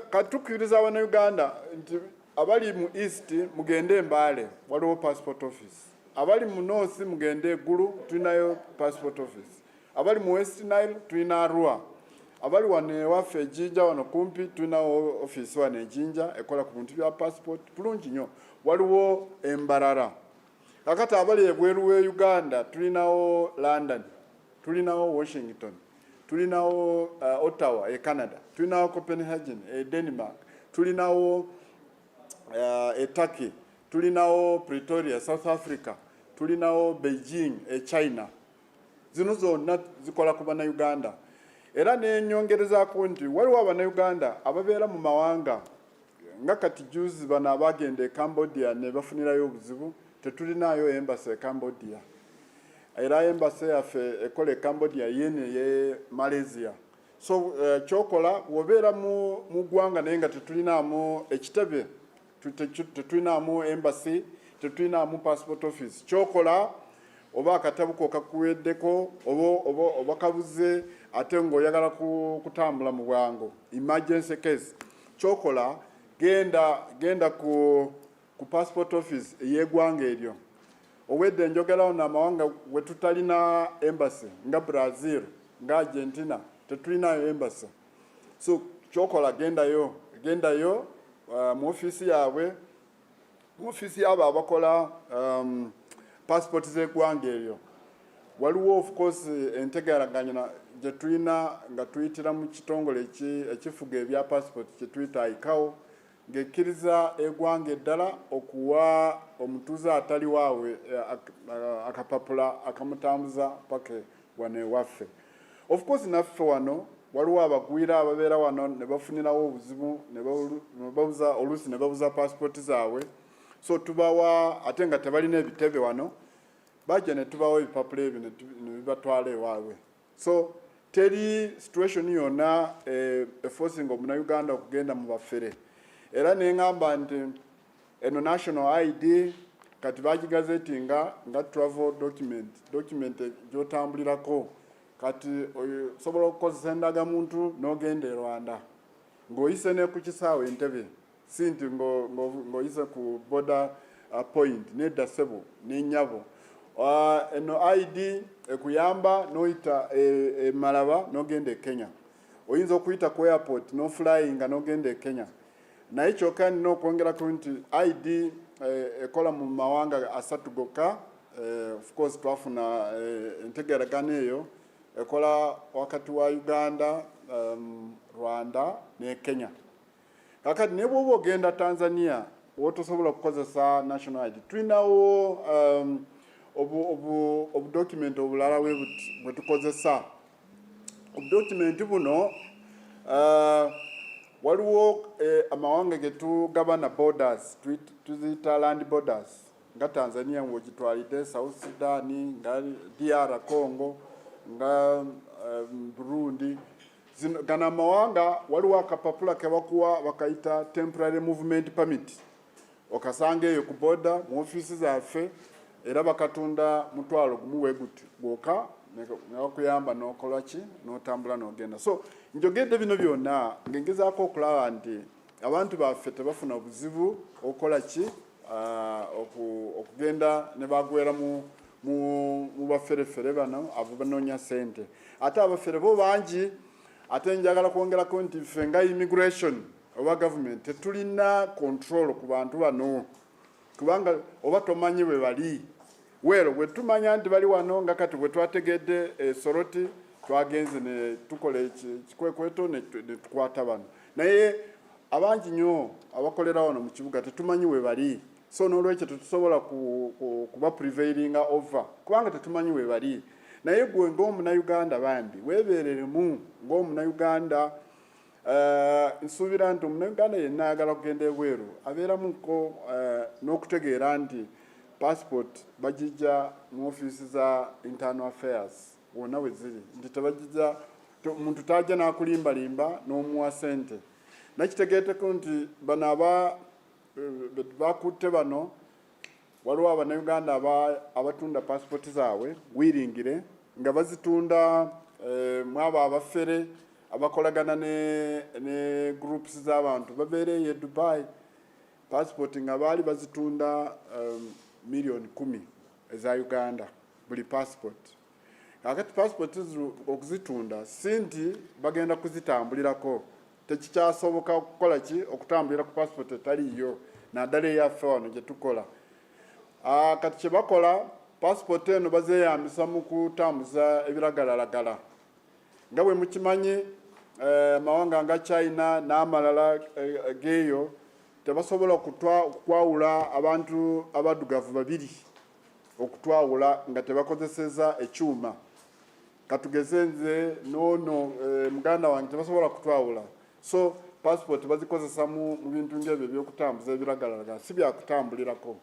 Katukiriza Abannayuganda nti abali mu east mugende Mbale waliwo passport office. Abali mu north mugende eggulu tulinayo passport office. Abali mu West Nile tulina Arua. Abali wano ewaffe Ejinja wano kumpi tulinawo office wano Ejinja ekola ku bintu bya passport bulungi nnyo. Waliwo Embarara. Kakati abali ebweru we Uganda tulinawo London, tulinawo Washington, tulinawo Ottawa e Canada, tulinawo Copenhagen e Denmark, tulinawo e Turkey, tulinawo Pretoria South Africa, tulinawo Beijing e China. Zino zonna zikola ku Bannayuganda. Era n'enyongerezaako nti waliwo Abannayuganda ababeera mu mawanga nga kati juzi bano abagenda e Cambodia ne bafunirayo obuzibu. Tetulinayo embassy e Cambodia. Era embassy yaffe ekola e Cambodia yene ye Malaysia. So kyokola wobeera mu ggwanga naye nga tetulinamu ekitebe, tetulinamu embassy, tetulinamu passport office. Kyokola oba akatabuko kakuweddeko oba kabuze ate ng'oyagala kutambula mu bwangu emergency case. Kyokola genda ku passport office ey'eggwanga eryo. Owedde njogerawo n'amawanga we tutalina embassy nga Brazil nga Argentina tetulinayo embassy. So kyokola gendayo mu office yaabwe, mu office yaabo abakola passport z'eggwanga eryo. Waliwo of course entegeraganya gye tulina nga tuyitira mu kitongole ekifuga ebya passport kye tuyita ICAO, ng'ekkiriza eggwanga eddala okuwa omutuuze atali waabwe akapapula akamutambuza paka wano ewaffe. Of course naffe wano waliwo abagwira ababeera wano ne bafunirawo obuzibu oluusi ne babuza passport zaabwe. So tubawa ate nga tebalina ebitebe wano, bajja ne tubawa ebipapula ebyo ne bibatwala ewaabwe. So teri situation yonna eforcing omunnayuganda okugenda mu baffere. Era neŋŋamba nti eno national ID kati bagigazetinga nga travel document gy'otambulirako. Kati osobola okukozesa endagamuntu n'ogenda e Rwanda ng'oyise ne ku kisaawe Entebbe, si nti ng'oyise ku border point nedda ssebo n'ennyabo. Eno ID ekuyamba n'oyita e Malaba n'ogenda e Kenya. Oyinza okuyita ku airport n'oflyinga n'ogenda e Kenya. Naye kyokka nina okwongerako nti ID ekola mu mawanga 3 gokka. Of course twafuna entegeragana eyo ekola wakati wa Uganda, Rwanda ne Kenya. Kakati ne bw'oba ogenda Tanzania wotosobola okukozesa national ID. Tulinawo obudocument obulala bwe tukozesa. Obudocument buno waliwo amawanga ge tugabana borders, tuziyita land borders, nga Tanzania ng'ogitwalidde, South Sudan, nga DR Congo, nga Burundi. Gana amawanga waliwo akapapula ke bakuwa bakayita temporary movement permit. Okasanga eyo ku border mu office zaffe era bakatunda mutwalo gumuwe guti gwoka ne bakuyamba n'okola ki n'otambula n'ogenda. So njogedde bino byonna ngengezaako okulaba nti abantu baffe tebafuna buzibu okola ki okugenda ne bagwera mu bafferefere bano abo banoonya ssente. Ate abafere bo bangi. Ate njagala kwongerako nti ffe nga immigration oba government tetulina control ku bantu bano, kubanga oba tomanyi bwe bali. Weero bwe tumanya nti bali wano nga kati bwe twategedde Soroti twagenze ne tukola ekikwekweto ne tukwata bano. Naye abangi nnyo abakolera wano mu kibuga tetumanyi we bali. So n'olwekyo tetusobola kuba prevailinga over kubanga tetumanyi we bali. Naye gwe ng'omunnayuganda bambi weebeereremu ng'omunnayuganda. Nsuubira nti omunnayuganda yenna ayagala kugenda ebweru abeeramuko n'okutegeera nti passport bagijja mu ofiisi za internal affairs wonna we ziri, nti tebagijja omuntu tajja n'akulimbalimba n'omuwa ssente. Nakitegeeteko nti bano bakutte bano waliwo abannayuganda abatunda passport zaabwe wiringire nga bazitunda mwabo abaffere abakolagana ne groups z'abantu babeereyo e Dubai. Passport nga baali bazitunda million 10 eza Uganda buli passport. Kakati passport okuzitunda sinti bagenda kuzitambulirako. Tekikyasoboka okukola ki okutambulira ku passport etaliyo naddala eyaffe wano gye tukola. Kati kye bakola passport eno bazeeyambisa mu kutambuza ebiragalalagala. Nga bwe mukimanyi mawanga nga China n'amalala geeyo tebasobola okwawula abantu abaddugavu babiri okutwawula nga tebakozeseza ekyuma. Katugeze nze n'ono muganda wange tebasobola kutwawula. So passport bazikozesa mu bintu ng'ebyo ebyokutambuza ebiragalalagala si byakutambulirako.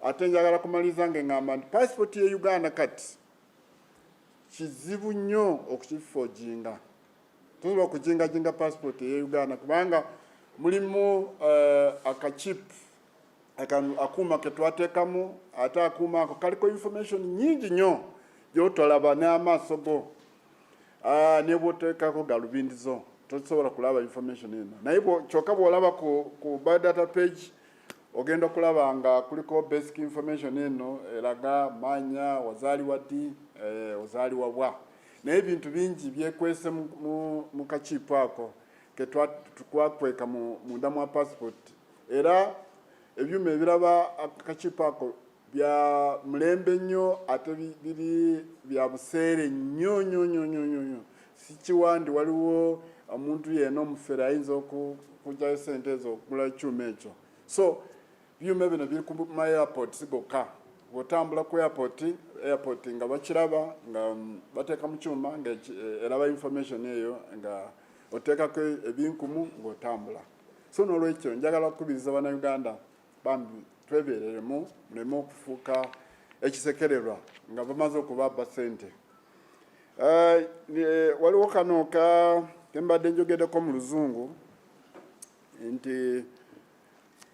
Ate njagala kumaliriza ng'eŋŋamba nti passport ye Uganda kati kizibu nnyo okukifojinga. Tusobola okujingajinga passport ye Uganda kubanga mulimu akachip akuuma ke twateekamu ate akuuma ako kaliko information nyingi nnyo gy'otolaba n'amaaso go ne bw'oteekako galubindizo. tosobola kulaba information eno naye kyokka bw'olaba ku biodata page ogenda kulaba nga kuliko basic information eno eraga manya wazaalibwa ddi ozaalibwa bwa naye ebintu bingi byekwese mu kakiipo ako ke twakweka munda mwa passport era ebyuma ebiraba akakiipo ako bya mulembe nnyo ate biri bya buseere nnyo sikiwandi waliwo omuntu yenna omufere ayinza okugyayo sente ezo okugula ekyuma ekyo so byuma bino biri ku ma airport gokka bw'otambula ku airport nga bakiraba nga bateeka mu kyuma nga eraba information eyo nga oteekako ebinkumu ng'otambula so n'olwekyo njagala okukubiriza bannayuganda bambi twebeereremu muleme okufuuka ekisekererwa nga bamaze okubaba ssente waliwo kano kembadde njogeddeko mu luzungu nti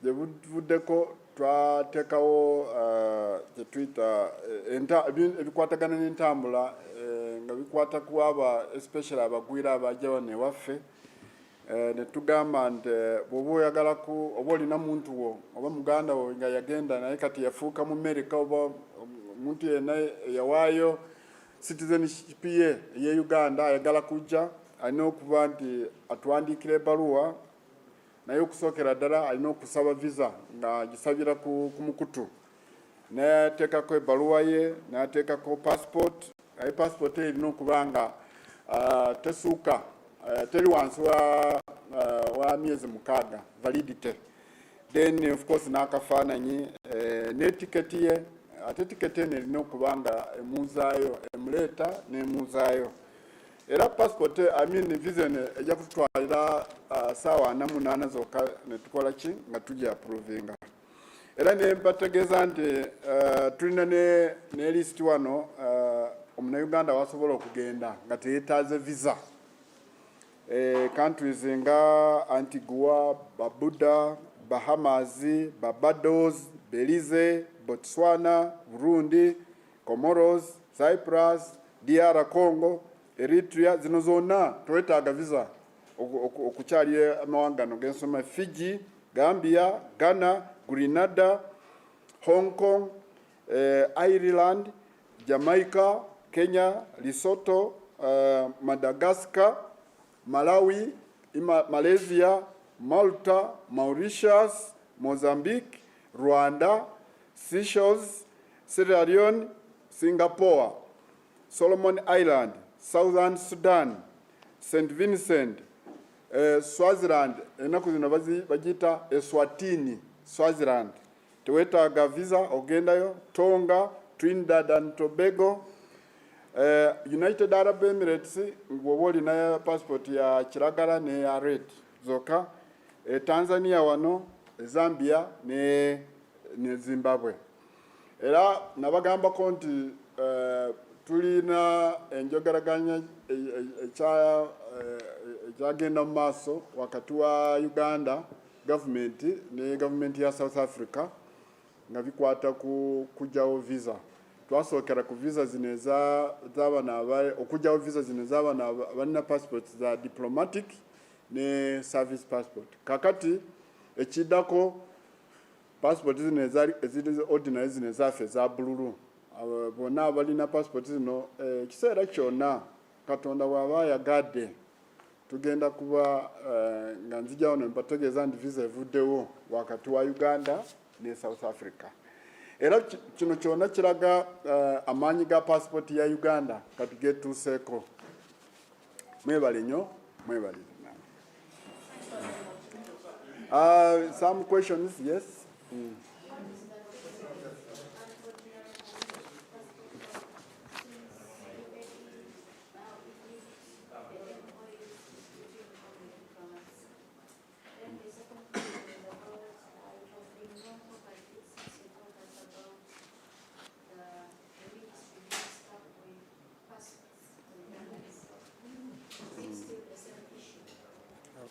gye buvuddeko twateekawo kyetuyita ebikwatagana n'entambula nga bikwata ku abo especially abagwira abajja wano ewaffe ne tugamba nti bw'oba oyagala oba olina muntu wo oba muganda wo nga yagenda naye kati yafuuka mu America oba omuntu yenna yawaayo citizenship ye ye Uganda ayagala kujja alina okuba nti atuwandiikira ebbaluwa naye okusookera ddala alina okusaba visa nga gisabira ku mukutu n'ateekako ebbaluwa ye n'ateekako passport naye passport erina okuba nga tesuuka teri wansi wa myezi 6 validity then of course n'akafaananyi n'etiketi ye ate tiketi eno erina okuba nga emuuzaayo emuleeta n'emuuzaayo era passport visa eno ejja kututwalira ssaawa 48 zokka ne tukola ki nga tujja approvinga era ne mbategeeza nti tulina ne list wano omunnayuganda wasobola okugenda nga teyeetaaze visa countries nga Antigua, Barbuda, Bahamas, Barbados, Belize, Botswana, Burundi, Comoros, Cyprus, DR Congo, Eritrea, zino zonna twetaaga visa okukyali amawanga gano g'ensoma Fiji, Gambia, Ghana, Grenada, Hong Kong, Ireland, Jamaica, Kenya, Lesotho, Madagascar, Malawi, Malaysia, Malta, Mauritius, Mozambique, Rwanda, Seychelles, Sierra Leone, Singapore, Solomon Island, Southern Sudan, St. Vincent, Swaziland, ennaku zino bagiyita Eswatini, Swaziland. Tewetaaga visa ogendayo. Tonga, Trinidad and Tobago, United Arab Emirates bw'oba olina passport ya kiragala ne ya red zokka, Tanzania wano, Zambia ne Zimbabwe. Era nabagambako nti tulina enjogeraganya ekyagenda mu maaso wakati wa Uganda government ne government ya South Africa nga bikwata ku kujjawo visa. Twasookera ku visa zino okujjawo visa zino z'abaana abalina passport za diplomatic ne service passport. Kakati ekiddako passport zino eziri ordinary zino ezaffe za bululu. Bonna abalina passport zino ekiseera kyonna Katonda bw'aba ayagadde tugenda kuba nga nzija wano mbategeeza nti visa evuddewo wakati wa Uganda ne South Africa. Era kino kyonna kiraga amaanyi ga passport ya Uganda kati getuuseeko. Mwebale nnyo, mwebale. Some questions, yes?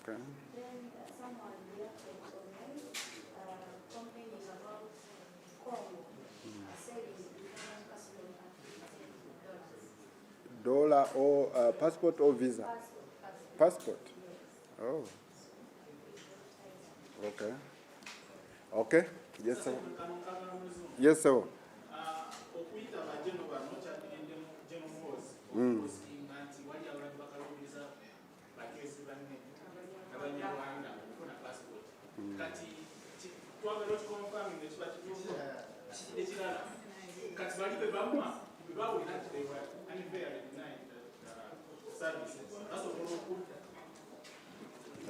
Okay. Then someone reacted online complaining about Congo selling Ugandan passport at $50. Dollar or passport or visa? Passport. Passport. Yes. Oh. Okay. Okay. Yes, sir. Yes, sir.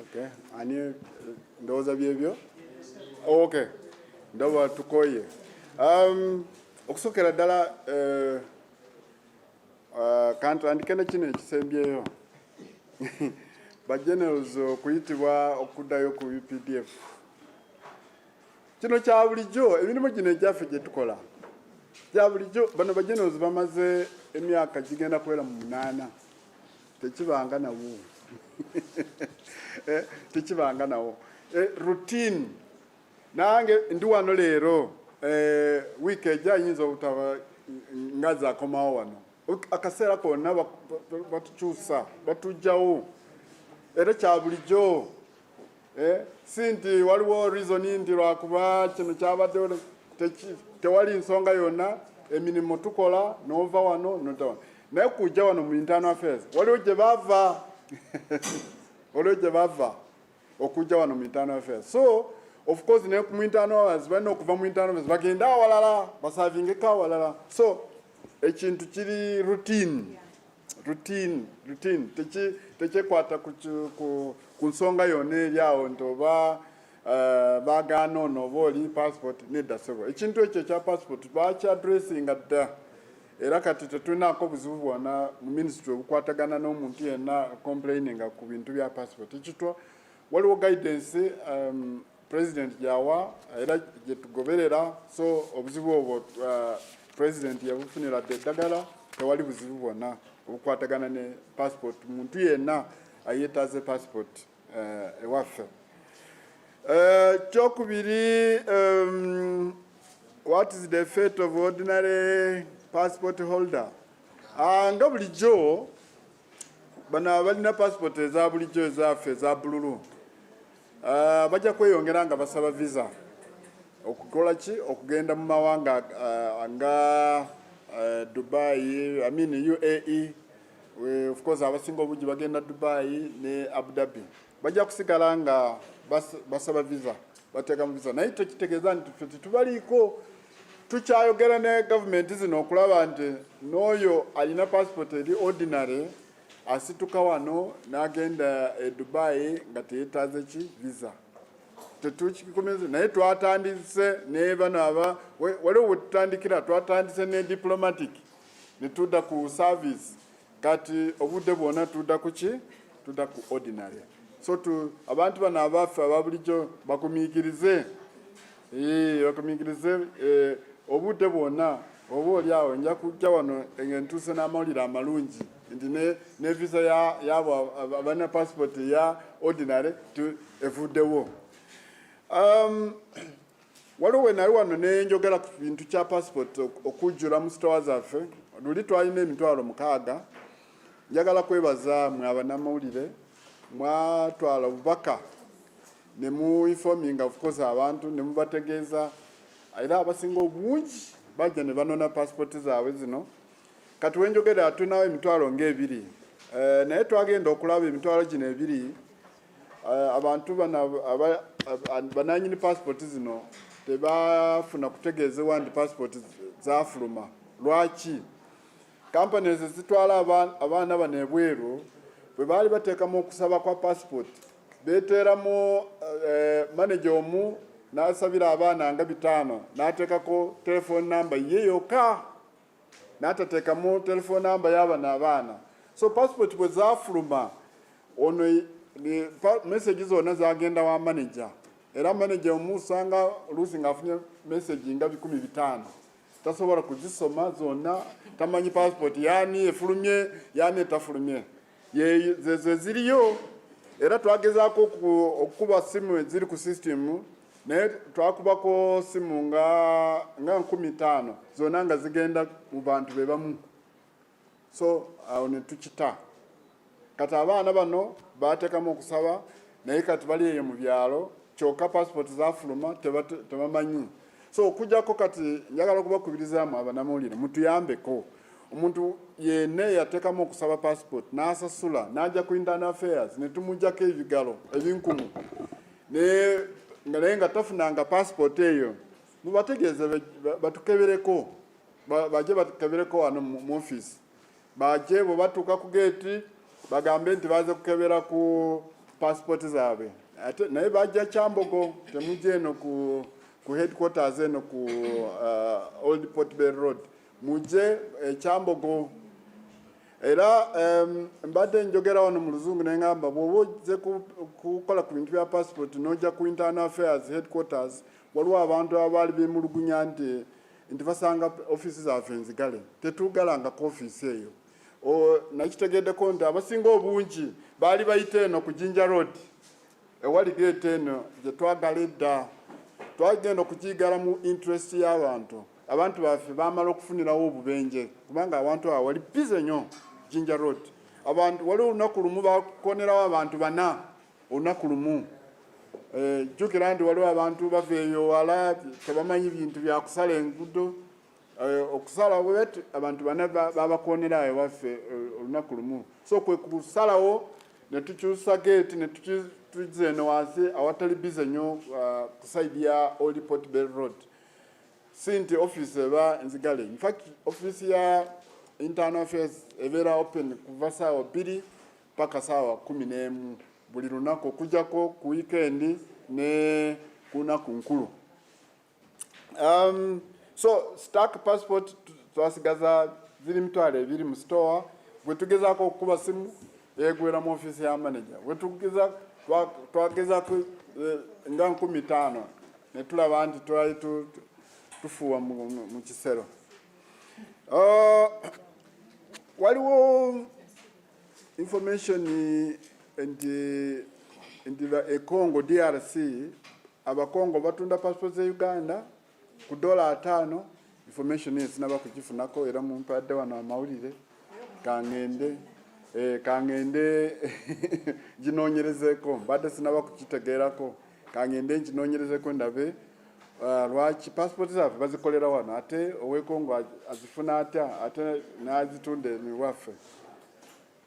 Okay. Ani ndoza byebyo? Oh, okay. Ndawa tukoye. Okusokera ddala kantandikene kino ekisembyeyo. Ba generals okuyitibwa okuddayo ku UPDF. Kino kya bulijjo emirimu gino egyaffe gye tukola. Kya bulijjo bano ba generals bamaze emyaka gigenda kuwera mu 8. Tekibanga nawo. Tekibanga nawo. Routine. Nange ndi wano leero week ejja yinza obutaba ngaza akomawo wano. Akaseera konna batukyusa batujjawo. Era kya bulijjo. Si nti waliwo reason nti lwakuba kino kyabaddewo tewali nsonga yonna emirimu tukola n'ova wano n'otava. Naye kujja wano mu internal affairs waliwo gye bava. Waliwo gye bava okujja wano mu internal affairs. So of course ne mu internal affairs balina okuva mu internal affairs bagenda awalala basavingeko awalala. So ekintu kiri routine. Tekikwata ku nsonga yonna eryawo nti oba bagaana ono oba oli passport nedda ssebo. Ekintu ekyo ekya passport bakyaddressinga dda. Era kati tetulinako buzibu bwonna mu ministry obukwatagana n'omuntu yenna complaininga ku bintu bya passport. Ekitwa waliwo guidance president yawa era gye tugoberera. So obuzibu obwo president yabufunira dda eddagala. Tewali buzibu bwonna obukwatagana ne passport muntu yenna ayetaaze passport ewaffe. Kyokubiri, what is the fate of ordinary passport holder? Nga bulijjo bano abalina passport eza bulijjo ezaffe eza bululu bajja kweyongera nga basaba visa okukola ki okugenda mu mawanga nga Dubai, UAE. Of course abasinga obungi bagenda Dubai ne Abu Dhabi. Bajja kusigala nga basaba visa bateeka mu visa. Naye tekitegeeza nti ffe tubaliiko. Tukyayogera ne government zino okulaba nti n'oyo alina passport eri ordinary asituka wano n'agenda e Dubai nga teyeetaaze ki visa. Tetukikomeze naye twatandise ne bano waliwo we tutandikira twatandise ne diplomatic ne tudda ku service kati obudde bwonna tudda ku ki tudda ku ordinary. So abantu bano abaffe ababulijjo bakumiikirize obudde bwonna oba oli awo nja kujja wano ntuuse n'amawulire amalungi nti ne visa yabo abalina passport ya ordinary evuddewo. Waliwo we nali wano ne njogera ku bintu kya passport okujjula mu store zaffe. Luli twalina emitwalo 6. Njagala kwebaza mwe abanamawulire mwatwala obubaka ne mu informing of course abantu ne mubategeeza era abasinga obungi bajja ne banona passport zaabwe zino. Kati wenjogera tunawo emitwalo nga2 naye twagenda okulaba emitwalo gino 2 abantu bananyini passport zino tebafuna kutegeezebwa nti passport zafuluma. Lwaki? Companies zitwala abaana bano ebweru bwe baali bateekamu okusaba kwa passport beeteeramu manager omu n'asabira abaana nga 5 n'ateekako telephone number ye yokka n'atateekamu telephone number y'abano abaana. So passport bwe zaafuluma ono message zonna zagenda wa manager era manager omu usanga oluusi ng'afunye message nga 15 tasobola kuzisoma zonna tamanyi passport yani efulumye yani etafulumye ze ziriyo. Era twagezaako okukuba simu eziri ku system naye twakubako simu nga 15 zonna nga zigenda mu bantu be bamu. So awo ne tukita kati abaana bano bateekamu okusaba naye kati bali eyo mu byalo kyokka passport zafuluma tebamanyi. So okujjako kati njagala okubakubirizaamu abanamawulire mutuyambeko. Omuntu yenna yateekamu okusaba passport n'asasula n'ajja ku internal affairs ne tumuggyako ebigalo ebinkumu naye nga tafunanga passport eyo, mubategeeze batukebereko, bajje batukebereko wano mu office. Bajje bwe batuuka ku geeti bagambe nti baze kukebera ku passport zaabwe. Naye bajja Kyambogo, temujja eno ku headquarters eno ku Old Port Bell Road. Mujje Kyambogo. Era mbadde njogera wano mu Luzungu ne ngamba bw'oba ozze kukola ku bintu bya passport n'ojja ku internal affairs headquarters, waliwo abantu abaali beemulugunya nti basanga office zaffe nzigale. Tetuugalangako office eyo. Nakitegeddeko nti abasinga obungi baali bayita eno ku Jinja Road ewali gate eno gye twagala edda. Twagenda okugigala mu interest y'abantu. Abantu baffe baamala okufunirawo obubenje kubanga abantu awo wali bize nnyo Jinja Road. Abantu waliwo olunaku lumu bakonerawo abantu 4 olunaku lumu. Jjukira nti waliwo abantu bava eyo wala tebamanyi bintu bya kusala enguudo. Okusala bwet abantu 4 babakonera ewaffe olunaku lumu. So kwe kusalawo ne tukyusa gate ne tujja eno wansi awatali bize nnyo ku side ya Old Port Bell Road. Sinti office eba nzigale. In fact office ya internal affairs ebeera open kuva saawa 2 paka saawa 11 buli lunaku okujjako ku weekend ne kunaku nkulu. So stack passport twasigaza ziri mitwalo 2 mu store. Bwe tugezaako okukuba simu egwera mu office ya manager. Bwe twagezaako nga 15 ne tulaba nti twali tufuwa mu kisero. Waliwo information nti Congo DRC abakongo batunda passport za Uganda ku $5. Information ye sinaba kugifunako era mumpadde wano amawulire kangende ginoonyerezeko mbadde sinaba kukitegeerako kangende ginoonyerezeko ndabe lwaki passport zaffe bazikolera wano ate ow'ekongo azifuna atya ate n'azitunda emiwaffe.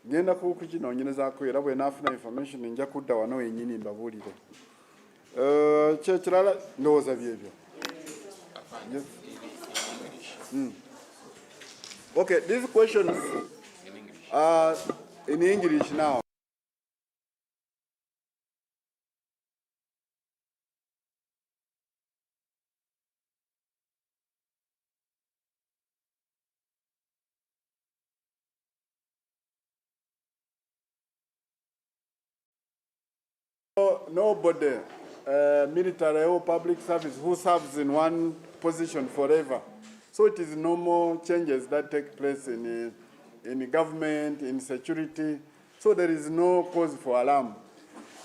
Ngenda kukinoonyerezaako era bwe naafuna information nja kudda wano wennyini mbabuulire. Kyekirala ndowooza byebyo. Okay, these questions are in English now. Nobody, military or public service, who serves in one position forever. So it is normal changes that take place in government, in security. So there is no cause for alarm.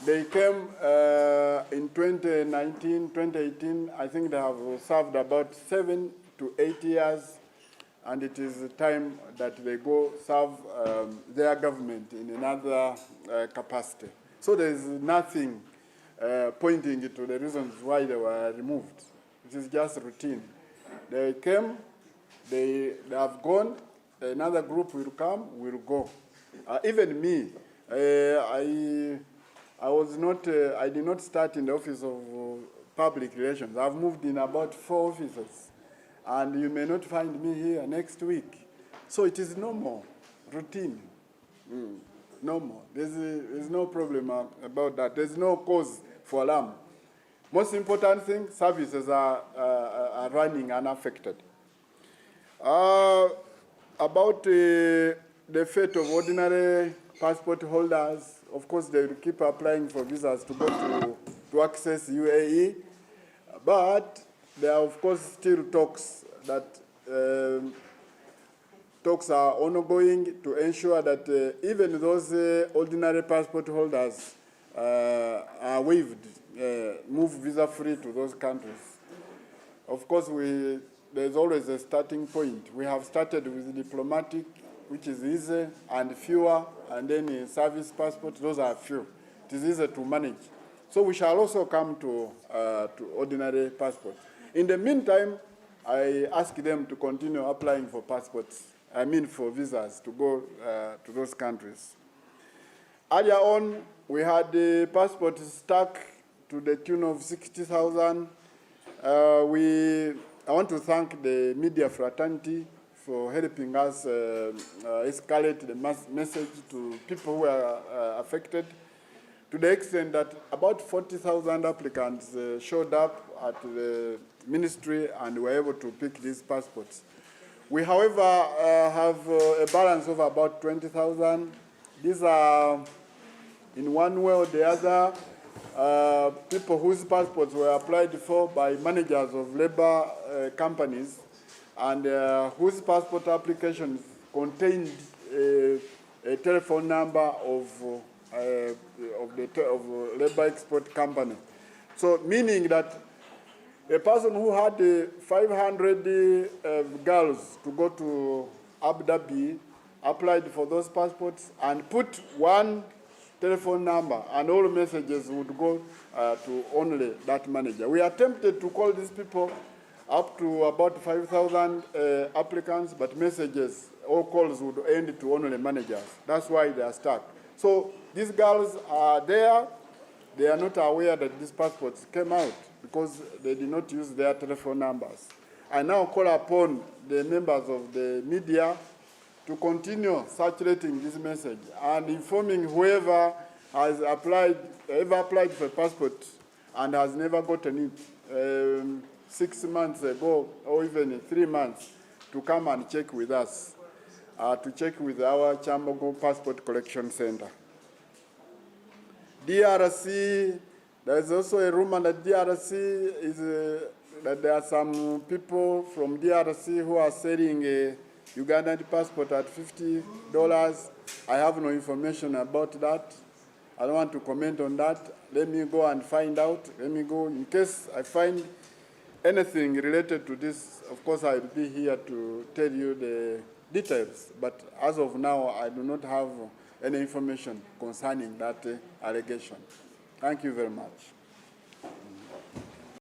They came in 2019, 2018. I think they have served about 7 to 8 years, and it is time that they go serve their government in another capacity. So there is nothing pointing to the reasons why they were removed. It is just routine. They came, they have gone, another group will come, will go. Even me, I did not start in the office of public relations. I've moved in about 4 offices. And you may not find me here next week. So it is normal, routine. Normal. There's no problem about that. There's no cause for alarm. Most important thing, services are running unaffected. About the fate of ordinary passport holders, of course, they will keep applying for visas to go to access UAE. But there are, of course, still talks that talks are ongoing to ensure that even those ordinary passport holders are waived, move visa-free to those countries. Of course, there's always a starting point. We have started with diplomatic, which is easy and fewer, and then service passport, those are few. it is easy to manage. So we shall also come to ordinary passports. In the meantime, I ask them to continue applying for passports, I mean for visas to go to those countries. Earlier on, we had the passports stuck to the tune of 60,000. I want to thank the media fraternity for helping us escalate the message to people who are affected, to the extent that about 40,000 applicants showed up at the ministry and were able to pick these passports. We, however, have a balance of about 20,000. These are, in one way or the other, people whose passports were applied for by managers of labor companies and whose passport applications contained a telephone number of labor export company. So meaning that a person who had 500 girls to go to Abu Dhabi applied for those passports and put one telephone number, and all messages would go to only that manager. We attempted to call these people up to about 5,000 applicants, but messages, all calls would end to only managers. That's why they are stuck. So these girls are there. They are not aware that these passports came out because they did not use their telephone numbers. I now call upon the members of the media to continue circulating this message and informing whoever has ever applied for a passport and has never gotten it 6 months ago or even 3 months to come and check with us, to check with our Chambogo Passport Collection Center. DRC, there is also a rumor that DRC is, that there are some people from DRC who are selling a Ugandan passport at $50. I have no information about that. I don't want to comment on that. Let me go and find out. Let me go, in case I find anything related to this, of course I'll be here to tell you the details. But as of now, I do not have any information concerning that allegation. Thank you very much.